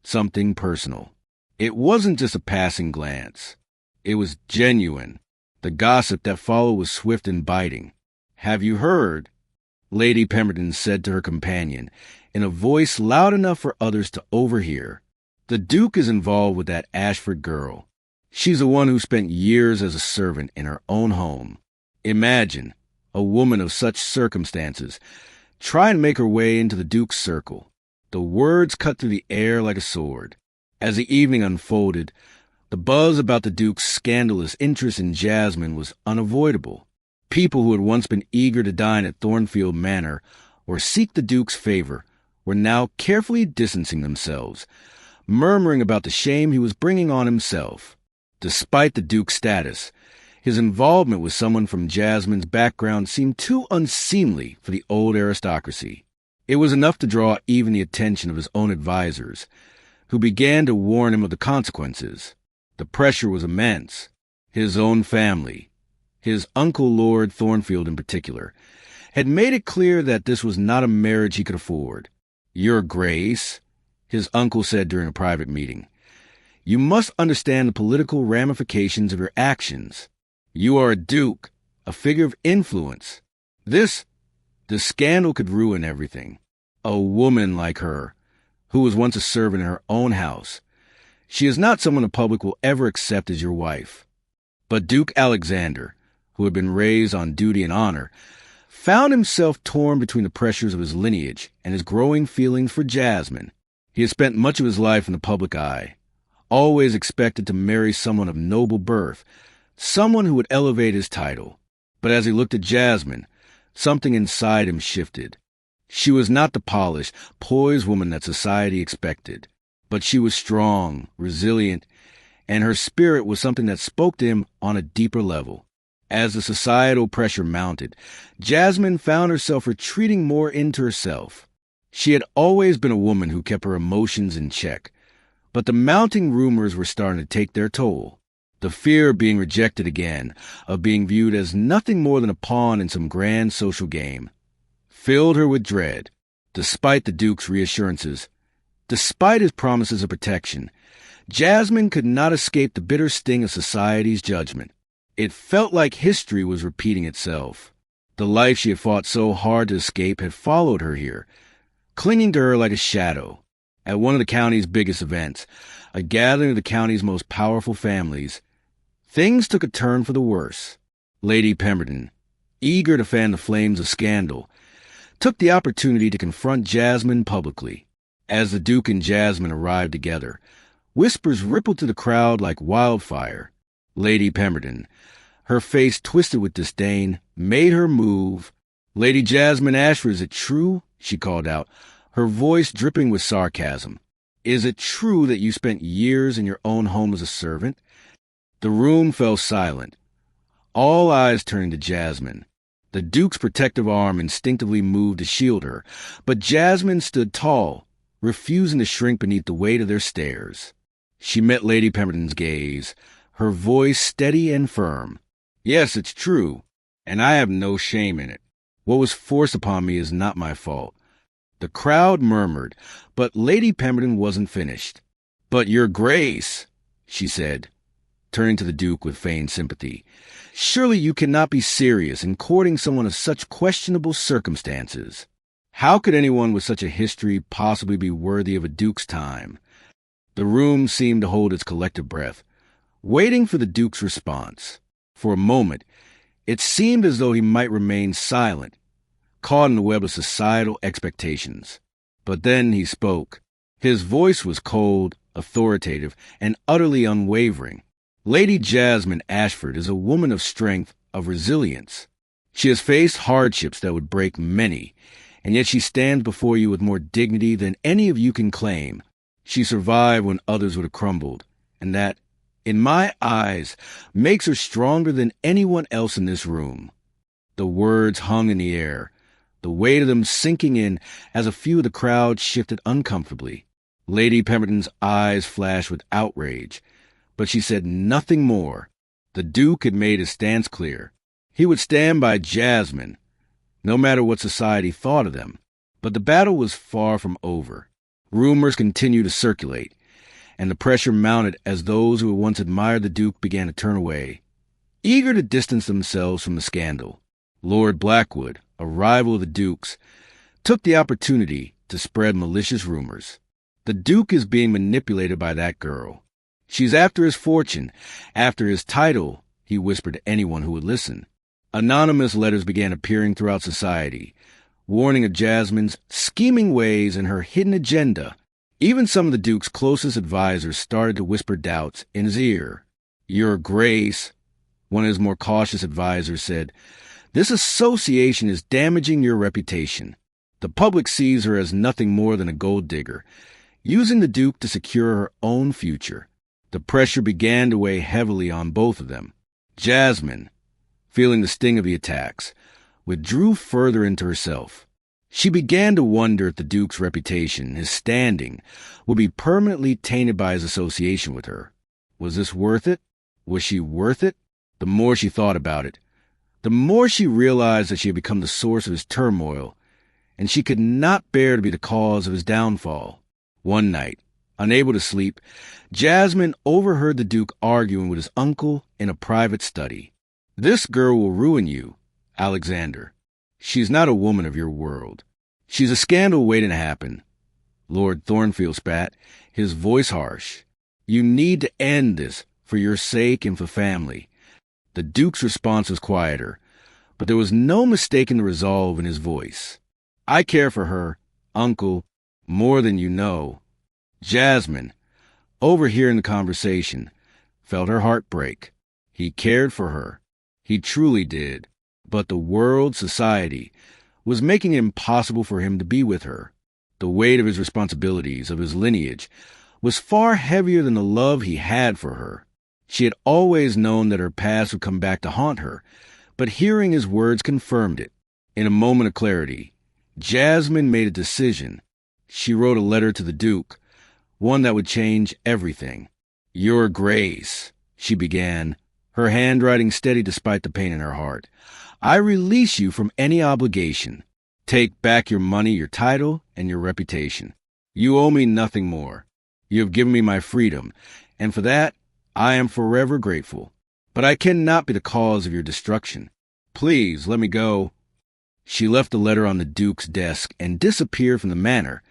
something personal. It wasn't just a passing glance. It was genuine. The gossip that followed was swift and biting. "Have you heard?" Lady Pemberton said to her companion, in a voice loud enough for others to overhear. "The Duke is involved with that Ashford girl. She's the one who spent years as a servant in her own home. Imagine, a woman of such circumstances, trying to make her way into the Duke's circle." The words cut through the air like a sword. As the evening unfolded, the buzz about the Duke's scandalous interest in Jasmine was unavoidable. People who had once been eager to dine at Thornfield Manor or seek the Duke's favor were now carefully distancing themselves, murmuring about the shame he was bringing on himself. Despite the Duke's status, his involvement with someone from Jasmine's background seemed too unseemly for the old aristocracy. It was enough to draw even the attention of his own advisers, who began to warn him of the consequences. The pressure was immense. His own family, his uncle Lord Thornfield in particular, had made it clear that this was not a marriage he could afford. "Your Grace," his uncle said during a private meeting, "you must understand the political ramifications of your actions. You are a duke, a figure of influence. The scandal could ruin everything. A woman like her, who was once a servant in her own house. She is not someone the public will ever accept as your wife." But Duke Alexander, who had been raised on duty and honor, found himself torn between the pressures of his lineage and his growing feelings for Jasmine. He had spent much of his life in the public eye, always expected to marry someone of noble birth, someone who would elevate his title. But as he looked at Jasmine, something inside him shifted. She was not the polished, poised woman that society expected, but she was strong, resilient, and her spirit was something that spoke to him on a deeper level. As the societal pressure mounted, Jasmine found herself retreating more into herself. She had always been a woman who kept her emotions in check, but the mounting rumors were starting to take their toll. The fear of being rejected again, of being viewed as nothing more than a pawn in some grand social game, filled her with dread. Despite the Duke's reassurances, despite his promises of protection, Jasmine could not escape the bitter sting of society's judgment. It felt like history was repeating itself. The life she had fought so hard to escape had followed her here, clinging to her like a shadow. At one of the county's biggest events, a gathering of the county's most powerful families, things took a turn for the worse. Lady Pemberton, eager to fan the flames of scandal, took the opportunity to confront Jasmine publicly. As the Duke and Jasmine arrived together, whispers rippled through the crowd like wildfire. Lady Pemberton, her face twisted with disdain, made her move. "Lady Jasmine Ashford, is it true?" she called out, her voice dripping with sarcasm. "Is it true that you spent years in your own home as a servant?" The room fell silent. All eyes turned to Jasmine. The Duke's protective arm instinctively moved to shield her, but Jasmine stood tall, refusing to shrink beneath the weight of their stares. She met Lady Pemberton's gaze, her voice steady and firm. "Yes, it's true, and I have no shame in it. What was forced upon me is not my fault." The crowd murmured, but Lady Pemberton wasn't finished. "But Your Grace," she said, turning to the Duke with feigned sympathy, "surely you cannot be serious in courting someone of such questionable circumstances. How could anyone with such a history possibly be worthy of a Duke's time?" The room seemed to hold its collective breath, waiting for the Duke's response. For a moment, it seemed as though he might remain silent, caught in the web of societal expectations. But then he spoke. His voice was cold, authoritative, and utterly unwavering. "Lady Jasmine Ashford is a woman of strength, of resilience. She has faced hardships that would break many, and yet she stands before you with more dignity than any of you can claim. She survived when others would have crumbled, and that, in my eyes, makes her stronger than anyone else in this room." The words hung in the air, the weight of them sinking in as a few of the crowd shifted uncomfortably. Lady Pemberton's eyes flashed with outrage, but she said nothing more. The Duke had made his stance clear. He would stand by Jasmine, no matter what society thought of them. But the battle was far from over. Rumors continued to circulate, and the pressure mounted as those who had once admired the Duke began to turn away, eager to distance themselves from the scandal. Lord Blackwood, a rival of the Duke's, took the opportunity to spread malicious rumors. The Duke is being manipulated by that girl. She's after his fortune, after his title, he whispered to anyone who would listen. Anonymous letters began appearing throughout society, warning of Jasmine's scheming ways and her hidden agenda. Even some of the Duke's closest advisors started to whisper doubts in his ear. "Your Grace," one of his more cautious advisors said, "this association is damaging your reputation. The public sees her as nothing more than a gold digger, using the Duke to secure her own future." The pressure began to weigh heavily on both of them. Jasmine, feeling the sting of the attacks, withdrew further into herself. She began to wonder if the Duke's reputation, his standing, would be permanently tainted by his association with her. Was this worth it? Was she worth it? The more she thought about it, the more she realized that she had become the source of his turmoil, and she could not bear to be the cause of his downfall. One night, unable to sleep, Jasmine overheard the Duke arguing with his uncle in a private study. "This girl will ruin you, Alexander. She's not a woman of your world. She's a scandal waiting to happen." Lord Thornfield spat, his voice harsh. "You need to end this for your sake and for family." The Duke's response was quieter, but there was no mistaking the resolve in his voice. "I care for her, uncle, more than you know." Jasmine, overhearing the conversation, felt her heart break. He cared for her. He truly did. But the world, society, was making it impossible for him to be with her. The weight of his responsibilities, of his lineage, was far heavier than the love he had for her. She had always known that her past would come back to haunt her, but hearing his words confirmed it. In a moment of clarity, Jasmine made a decision. She wrote a letter to the Duke, one that would change everything. "Your Grace," she began, her handwriting steady despite the pain in her heart, "I release you from any obligation. Take back your money, your title, and your reputation. You owe me nothing more. You have given me my freedom, and for that I am forever grateful. But I cannot be the cause of your destruction. Please let me go." She left the letter on the Duke's desk and disappeared from the manor,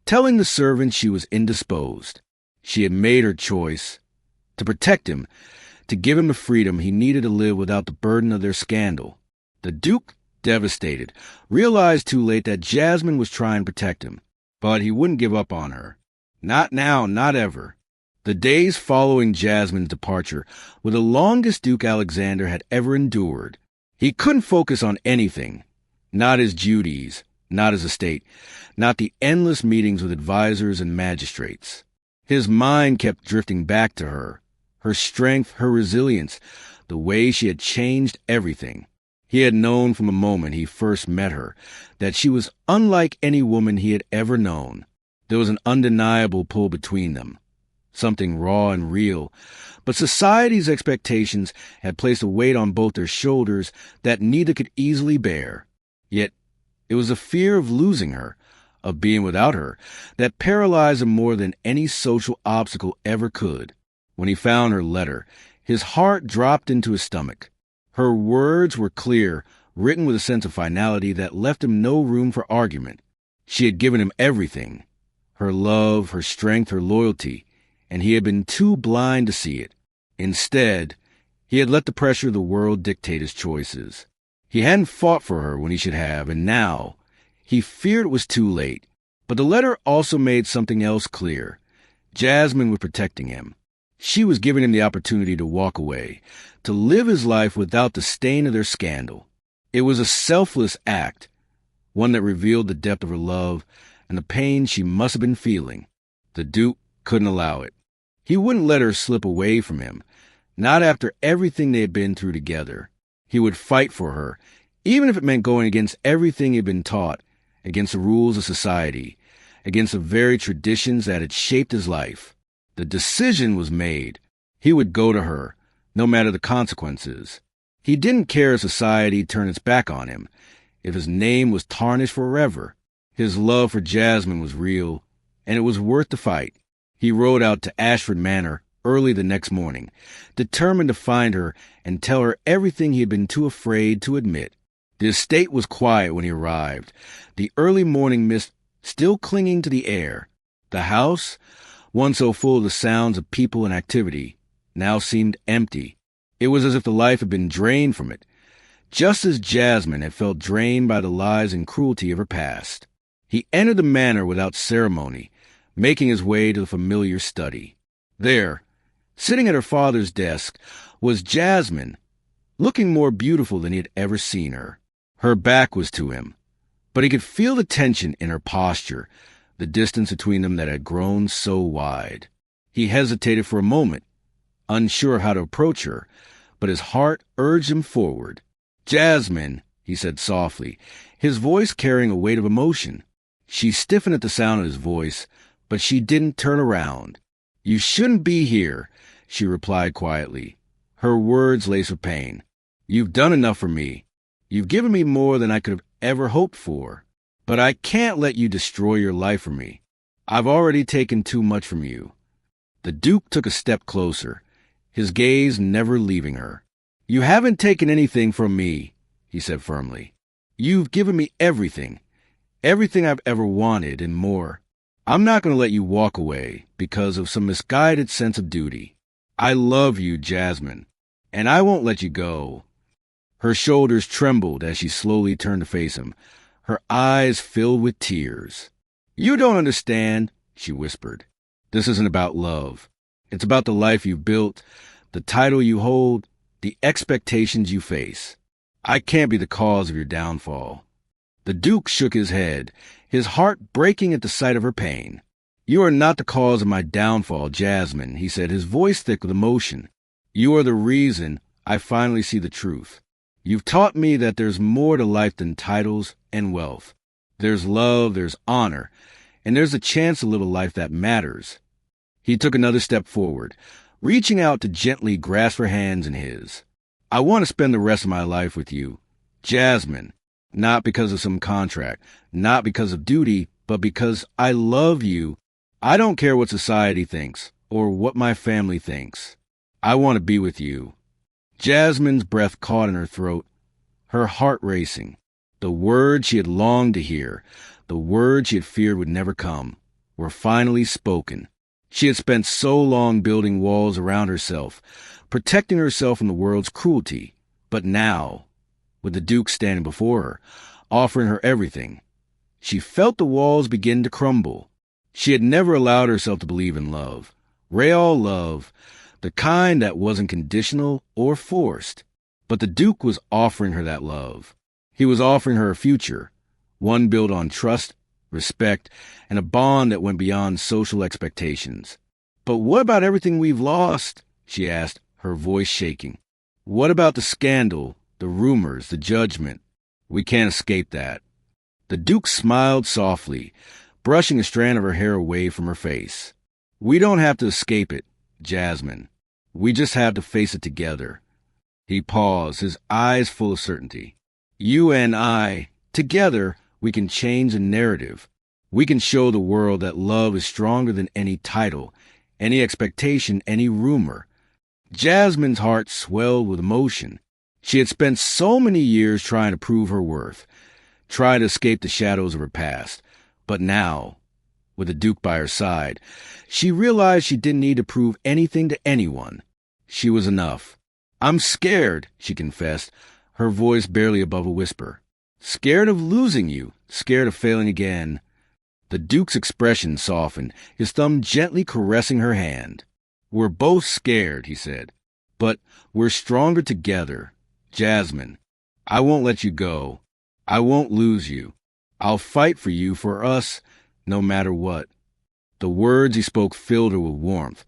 telling the servant she was indisposed. She had made her choice. To protect him, to give him the freedom he needed to live without the burden of their scandal. The Duke, devastated, realized too late that Jasmine was trying to protect him, but he wouldn't give up on her. Not now, not ever. The days following Jasmine's departure were the longest Duke Alexander had ever endured. He couldn't focus on anything, not his duties, not his estate, not the endless meetings with advisors and magistrates. His mind kept drifting back to her strength, her resilience, the way she had changed everything. He had known from the moment he first met her that she was unlike any woman he had ever known. There was an undeniable pull between them, something raw and real, but society's expectations had placed a weight on both their shoulders that neither could easily bear. Yet it was the fear of losing her, of being without her, that paralyzed him more than any social obstacle ever could. When he found her letter, his heart dropped into his stomach. Her words were clear, written with a sense of finality that left him no room for argument. She had given him everything, her love, her strength, her loyalty, and he had been too blind to see it. Instead, he had let the pressure of the world dictate his choices. He hadn't fought for her when he should have, and now he feared it was too late. But the letter also made something else clear. Jasmine was protecting him. She was giving him the opportunity to walk away, to live his life without the stain of their scandal. It was a selfless act, one that revealed the depth of her love and the pain she must have been feeling. The Duke couldn't allow it. He wouldn't let her slip away from him, not after everything they had been through together. He would fight for her, even if it meant going against everything he had been taught, against the rules of society, against the very traditions that had shaped his life. The decision was made. He would go to her, no matter the consequences. He didn't care if society turned its back on him, if his name was tarnished forever. His love for Jasmine was real, and it was worth the fight. He rode out to Ashford Manor early the next morning, determined to find her and tell her everything he had been too afraid to admit. The estate was quiet when he arrived, the early morning mist still clinging to the air. The house, once so full of the sounds of people and activity, now seemed empty. It was as if the life had been drained from it, just as Jasmine had felt drained by the lies and cruelty of her past. He entered the manor without ceremony, making his way to the familiar study. There, sitting at her father's desk, was Jasmine, looking more beautiful than he had ever seen her. Her back was to him, but he could feel the tension in her posture, the distance between them that had grown so wide. He hesitated for a moment, unsure of how to approach her, but his heart urged him forward. "Jasmine," he said softly, his voice carrying a weight of emotion. She stiffened at the sound of his voice, but she didn't turn around. "You shouldn't be here," she replied quietly, her words laced with pain. "You've done enough for me. You've given me more than I could have ever hoped for. But I can't let you destroy your life for me. I've already taken too much from you." The Duke took a step closer, his gaze never leaving her. "You haven't taken anything from me," he said firmly. "You've given me everything. Everything I've ever wanted and more. I'm not going to let you walk away because of some misguided sense of duty. I love you, Jasmine, and I won't let you go." Her shoulders trembled as she slowly turned to face him, her eyes filled with tears. "You don't understand," she whispered. "This isn't about love. It's about the life you've built, the title you hold, the expectations you face. I can't be the cause of your downfall." The Duke shook his head, his heart breaking at the sight of her pain. "You are not the cause of my downfall, Jasmine," he said, his voice thick with emotion. "You are the reason I finally see the truth. You've taught me that there's more to life than titles and wealth. There's love, there's honor, and there's a chance to live a life that matters." He took another step forward, reaching out to gently grasp her hands in his. "I want to spend the rest of my life with you, Jasmine, not because of some contract, not because of duty, but because I love you. I don't care what society thinks or what my family thinks. I want to be with you." Jasmine's breath caught in her throat, her heart racing. The words she had longed to hear, the words she had feared would never come, were finally spoken. She had spent so long building walls around herself, protecting herself from the world's cruelty. But now, with the Duke standing before her, offering her everything, she felt the walls begin to crumble. She had never allowed herself to believe in love, real love, the kind that wasn't conditional or forced. But the Duke was offering her that love. He was offering her a future, one built on trust, respect, and a bond that went beyond social expectations. "But what about everything we've lost?" she asked, her voice shaking. "What about the scandal, the rumors, the judgment? We can't escape that." The Duke smiled softly, brushing a strand of her hair away from her face. "We don't have to escape it, Jasmine. We just have to face it together." He paused, his eyes full of certainty. "You and I, together, we can change the narrative. We can show the world that love is stronger than any title, any expectation, any rumor." Jasmine's heart swelled with emotion. She had spent so many years trying to prove her worth, trying to escape the shadows of her past. But now, with the Duke by her side, she realized she didn't need to prove anything to anyone. She was enough. "I'm scared," she confessed, her voice barely above a whisper. "Scared of losing you, scared of failing again." The Duke's expression softened, his thumb gently caressing her hand. "We're both scared," he said, "but we're stronger together. Jasmine, I won't let you go. I won't lose you. I'll fight for you, for us, no matter what." The words he spoke filled her with warmth,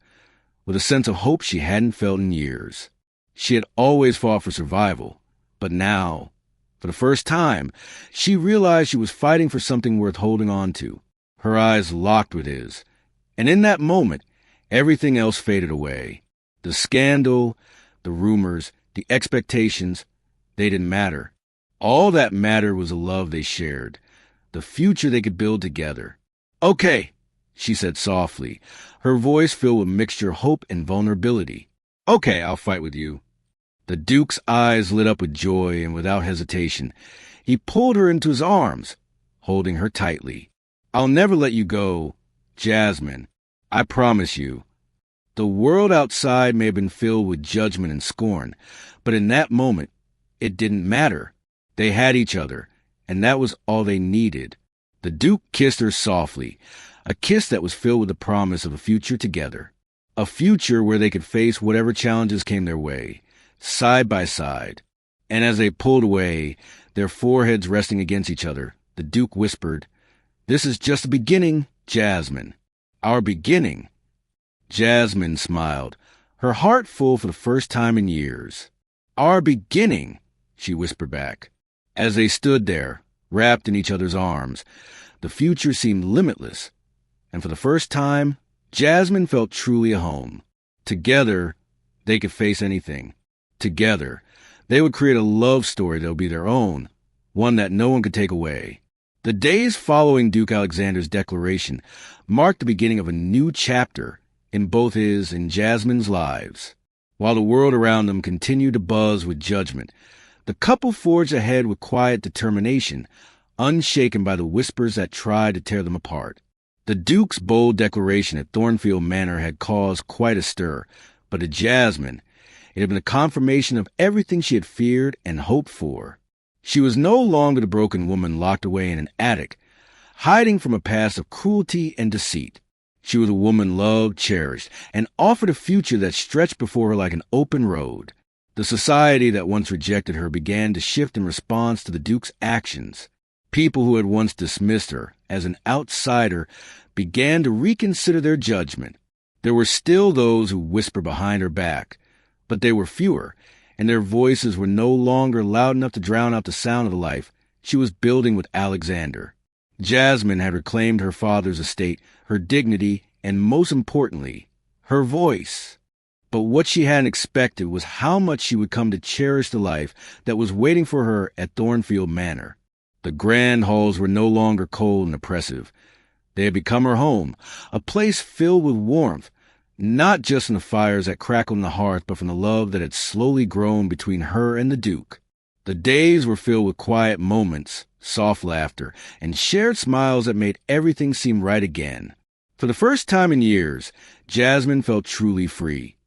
with a sense of hope she hadn't felt in years. She had always fought for survival, but now, for the first time, she realized she was fighting for something worth holding on to. Her eyes locked with his, and in that moment, everything else faded away. The scandal, the rumors, the expectations, they didn't matter. All that mattered was the love they shared, the future they could build together. "Okay," she said softly, her voice filled with a mixture of hope and vulnerability. "Okay, I'll fight with you." The Duke's eyes lit up with joy, and without hesitation, he pulled her into his arms, holding her tightly. "I'll never let you go, Jasmine. I promise you." The world outside may have been filled with judgment and scorn, but in that moment, it didn't matter. They had each other, and that was all they needed. The Duke kissed her softly, a kiss that was filled with the promise of a future together. A future where they could face whatever challenges came their way, side by side. And as they pulled away, their foreheads resting against each other, the Duke whispered, "This is just the beginning, Jasmine. Our beginning." Jasmine smiled, her heart full for the first time in years. "Our beginning," she whispered back. As they stood there, wrapped in each other's arms, the future seemed limitless, and for the first time, Jasmine felt truly at home. Together, they could face anything. Together, they would create a love story that would be their own, one that no one could take away. The days following Duke Alexander's declaration marked the beginning of a new chapter in both his and Jasmine's lives. While the world around them continued to buzz with judgment, the couple forged ahead with quiet determination, unshaken by the whispers that tried to tear them apart. The Duke's bold declaration at Thornfield Manor had caused quite a stir, but to Jasmine, it had been a confirmation of everything she had feared and hoped for. She was no longer the broken woman locked away in an attic, hiding from a past of cruelty and deceit. She was a woman loved, cherished, and offered a future that stretched before her like an open road. The society that once rejected her began to shift in response to the Duke's actions. People who had once dismissed her as an outsider began to reconsider their judgment. There were still those who whispered behind her back, but they were fewer, and their voices were no longer loud enough to drown out the sound of the life she was building with Alexander. Jasmine had reclaimed her father's estate, her dignity, and most importantly, her voice. But what she hadn't expected was how much she would come to cherish the life that was waiting for her at Thornfield Manor. The grand halls were no longer cold and oppressive. They had become her home, a place filled with warmth, not just from the fires that crackled on the hearth, but from the love that had slowly grown between her and the Duke. The days were filled with quiet moments, soft laughter, and shared smiles that made everything seem right again. For the first time in years, Jasmine felt truly free.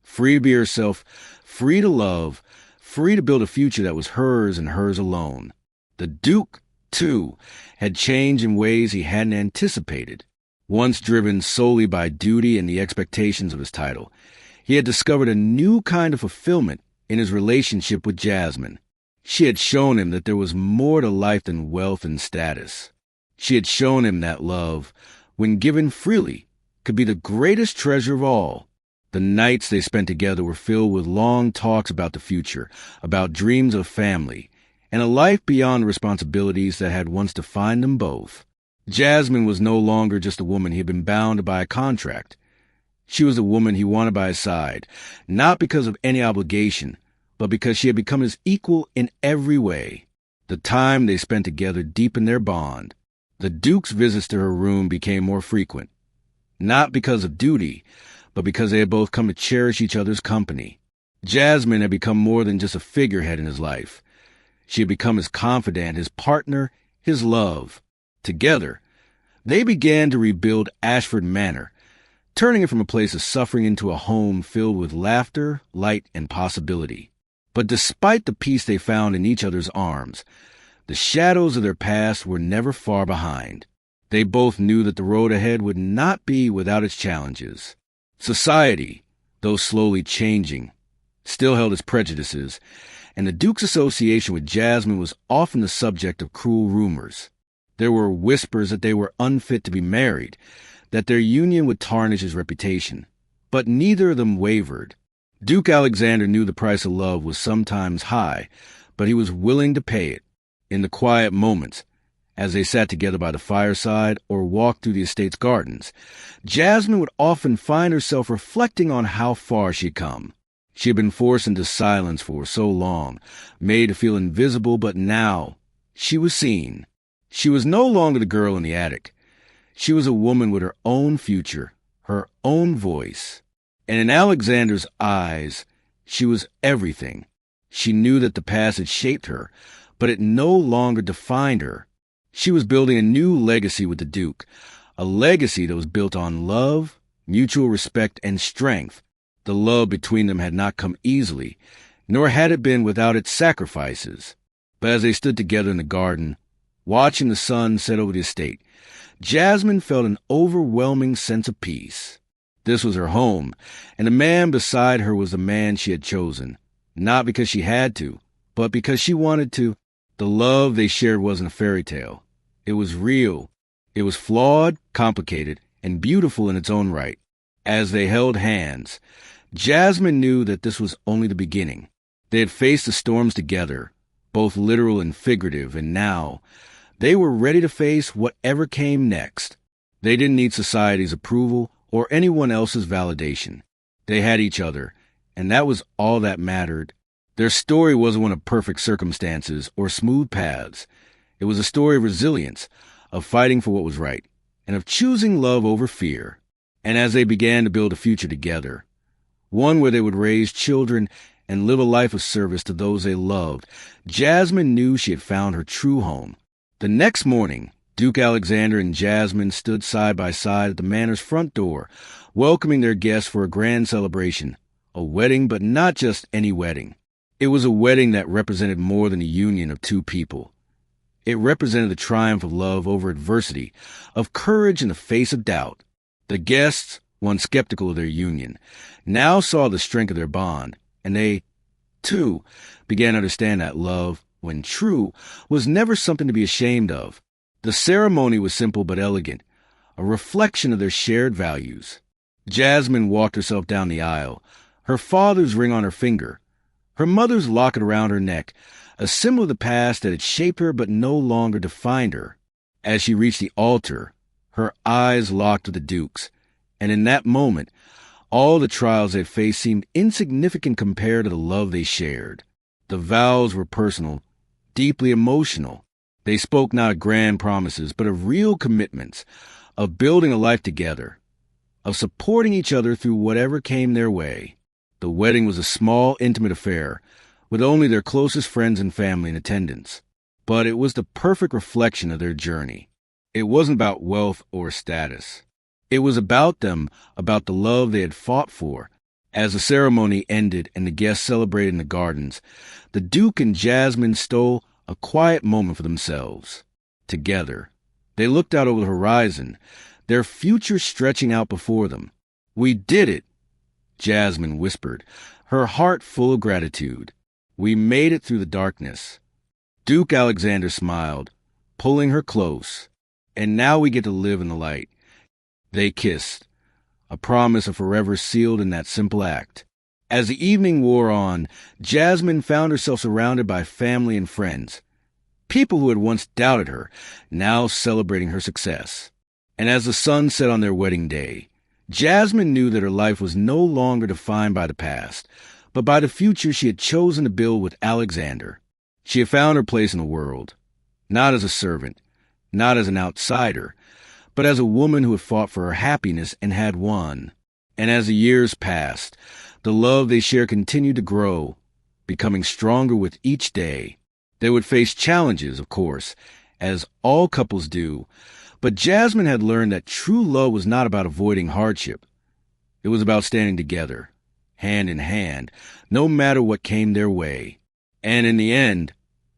Free to be herself, free to love, free to build a future that was hers and hers alone. The Duke, too, had changed in ways he hadn't anticipated. Once driven solely by duty and the expectations of his title, he had discovered a new kind of fulfillment in his relationship with Jasmine. She had shown him that there was more to life than wealth and status. She had shown him that love, when given freely, could be the greatest treasure of all. The nights they spent together were filled with long talks about the future, about dreams of family, and a life beyond the responsibilities that had once defined them both. Jasmine was no longer just a woman he had been bound by a contract. She was the woman he wanted by his side, not because of any obligation, but because she had become his equal in every way. The time they spent together deepened their bond. The Duke's visits to her room became more frequent, not because of duty, but because they had both come to cherish each other's company. Jasmine had become more than just a figurehead in his life. She had become his confidant, his partner, his love. Together, they began to rebuild Ashford Manor, turning it from a place of suffering into a home filled with laughter, light, and possibility. But despite the peace they found in each other's arms, the shadows of their past were never far behind. They both knew that the road ahead would not be without its challenges. Society, though slowly changing, still held its prejudices, and the Duke's association with Jasmine was often the subject of cruel rumors. There were whispers that they were unfit to be married, that their union would tarnish his reputation. But neither of them wavered. Duke Alexander knew the price of love was sometimes high, but he was willing to pay it. In the quiet moments, as they sat together by the fireside or walked through the estate's gardens, Jasmine would often find herself reflecting on how far she had come. She had been forced into silence for so long, made to feel invisible, but now she was seen. She was no longer the girl in the attic. She was a woman with her own future, her own voice. And in Alexander's eyes, She was everything. She knew that the past had shaped her, but it no longer defined her. She was building a new legacy with the Duke, a legacy that was built on love, mutual respect, and strength. The love between them had not come easily, nor had it been without its sacrifices. But as they stood together in the garden, watching the sun set over the estate, Jasmine felt an overwhelming sense of peace. This was her home, and the man beside her was the man she had chosen, not because she had to, but because she wanted to. The love they shared wasn't a fairy tale. It was real. It was flawed, complicated, and beautiful in its own right. As they held hands, Jasmine knew that this was only the beginning. They had faced the storms together, both literal and figurative, and now they were ready to face whatever came next. They didn't need society's approval or anyone else's validation. They had each other, and that was all that mattered. Their story wasn't one of perfect circumstances or smooth paths. It was a story of resilience, of fighting for what was right, and of choosing love over fear. And as they began to build a future together, one where they would raise children and live a life of service to those they loved, Jasmine knew she had found her true home. The next morning, Duke Alexander and Jasmine stood side by side at the manor's front door, welcoming their guests for a grand celebration. A wedding, but not just any wedding. It was a wedding that represented more than a union of two people. It represented the triumph of love over adversity, of courage in the face of doubt. The guests, once skeptical of their union, now saw the strength of their bond, and they, too, began to understand that love, when true, was never something to be ashamed of. The ceremony was simple but elegant, a reflection of their shared values. Jasmine walked herself down the aisle, her father's ring on her finger, her mother's locket around her neck, a symbol of the past that had shaped her but no longer defined her. As she reached the altar, her eyes locked with the Duke's, and in that moment, all the trials they had faced seemed insignificant compared to the love they shared. The vows were personal, deeply emotional. They spoke not of grand promises, but of real commitments, of building a life together, of supporting each other through whatever came their way. The wedding was a small, intimate affair, with only their closest friends and family in attendance. But it was the perfect reflection of their journey. It wasn't about wealth or status. It was about them, about the love they had fought for. As the ceremony ended and the guests celebrated in the gardens, the Duke and Jasmine stole a quiet moment for themselves. Together, they looked out over the horizon, their future stretching out before them. "We did it," Jasmine whispered, her heart full of gratitude. "We made it through the darkness." Duke Alexander smiled, pulling her close. "And now we get to live in the light." They kissed, a promise of forever sealed in that simple act. As the evening wore on, Jasmine found herself surrounded by family and friends, people who had once doubted her, now celebrating her success. And as the sun set on their wedding day, Jasmine knew that her life was no longer defined by the past, but by the future she had chosen to build with Alexander. She had found her place in the world, not as a servant, not as an outsider, but as a woman who had fought for her happiness and had won. And as the years passed, the love they shared continued to grow, becoming stronger with each day. They would face challenges, of course, as all couples do, but Jasmine had learned that true love was not about avoiding hardship. It was about standing together, hand in hand, no matter what came their way. And in the end,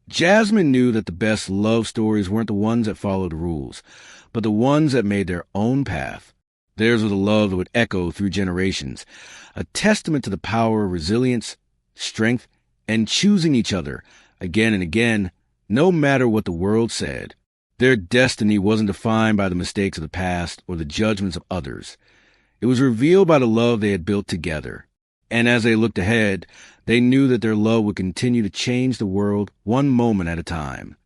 Jasmine knew that the best love stories weren't the ones that followed the rules, but the ones that made their own path. Theirs was a love that would echo through generations, a testament to the power of resilience, strength, and choosing each other again and again, no matter what the world said. Their destiny wasn't defined by the mistakes of the past or the judgments of others. It was revealed by the love they had built together. And as they looked ahead, they knew that their love would continue to change the world one moment at a time.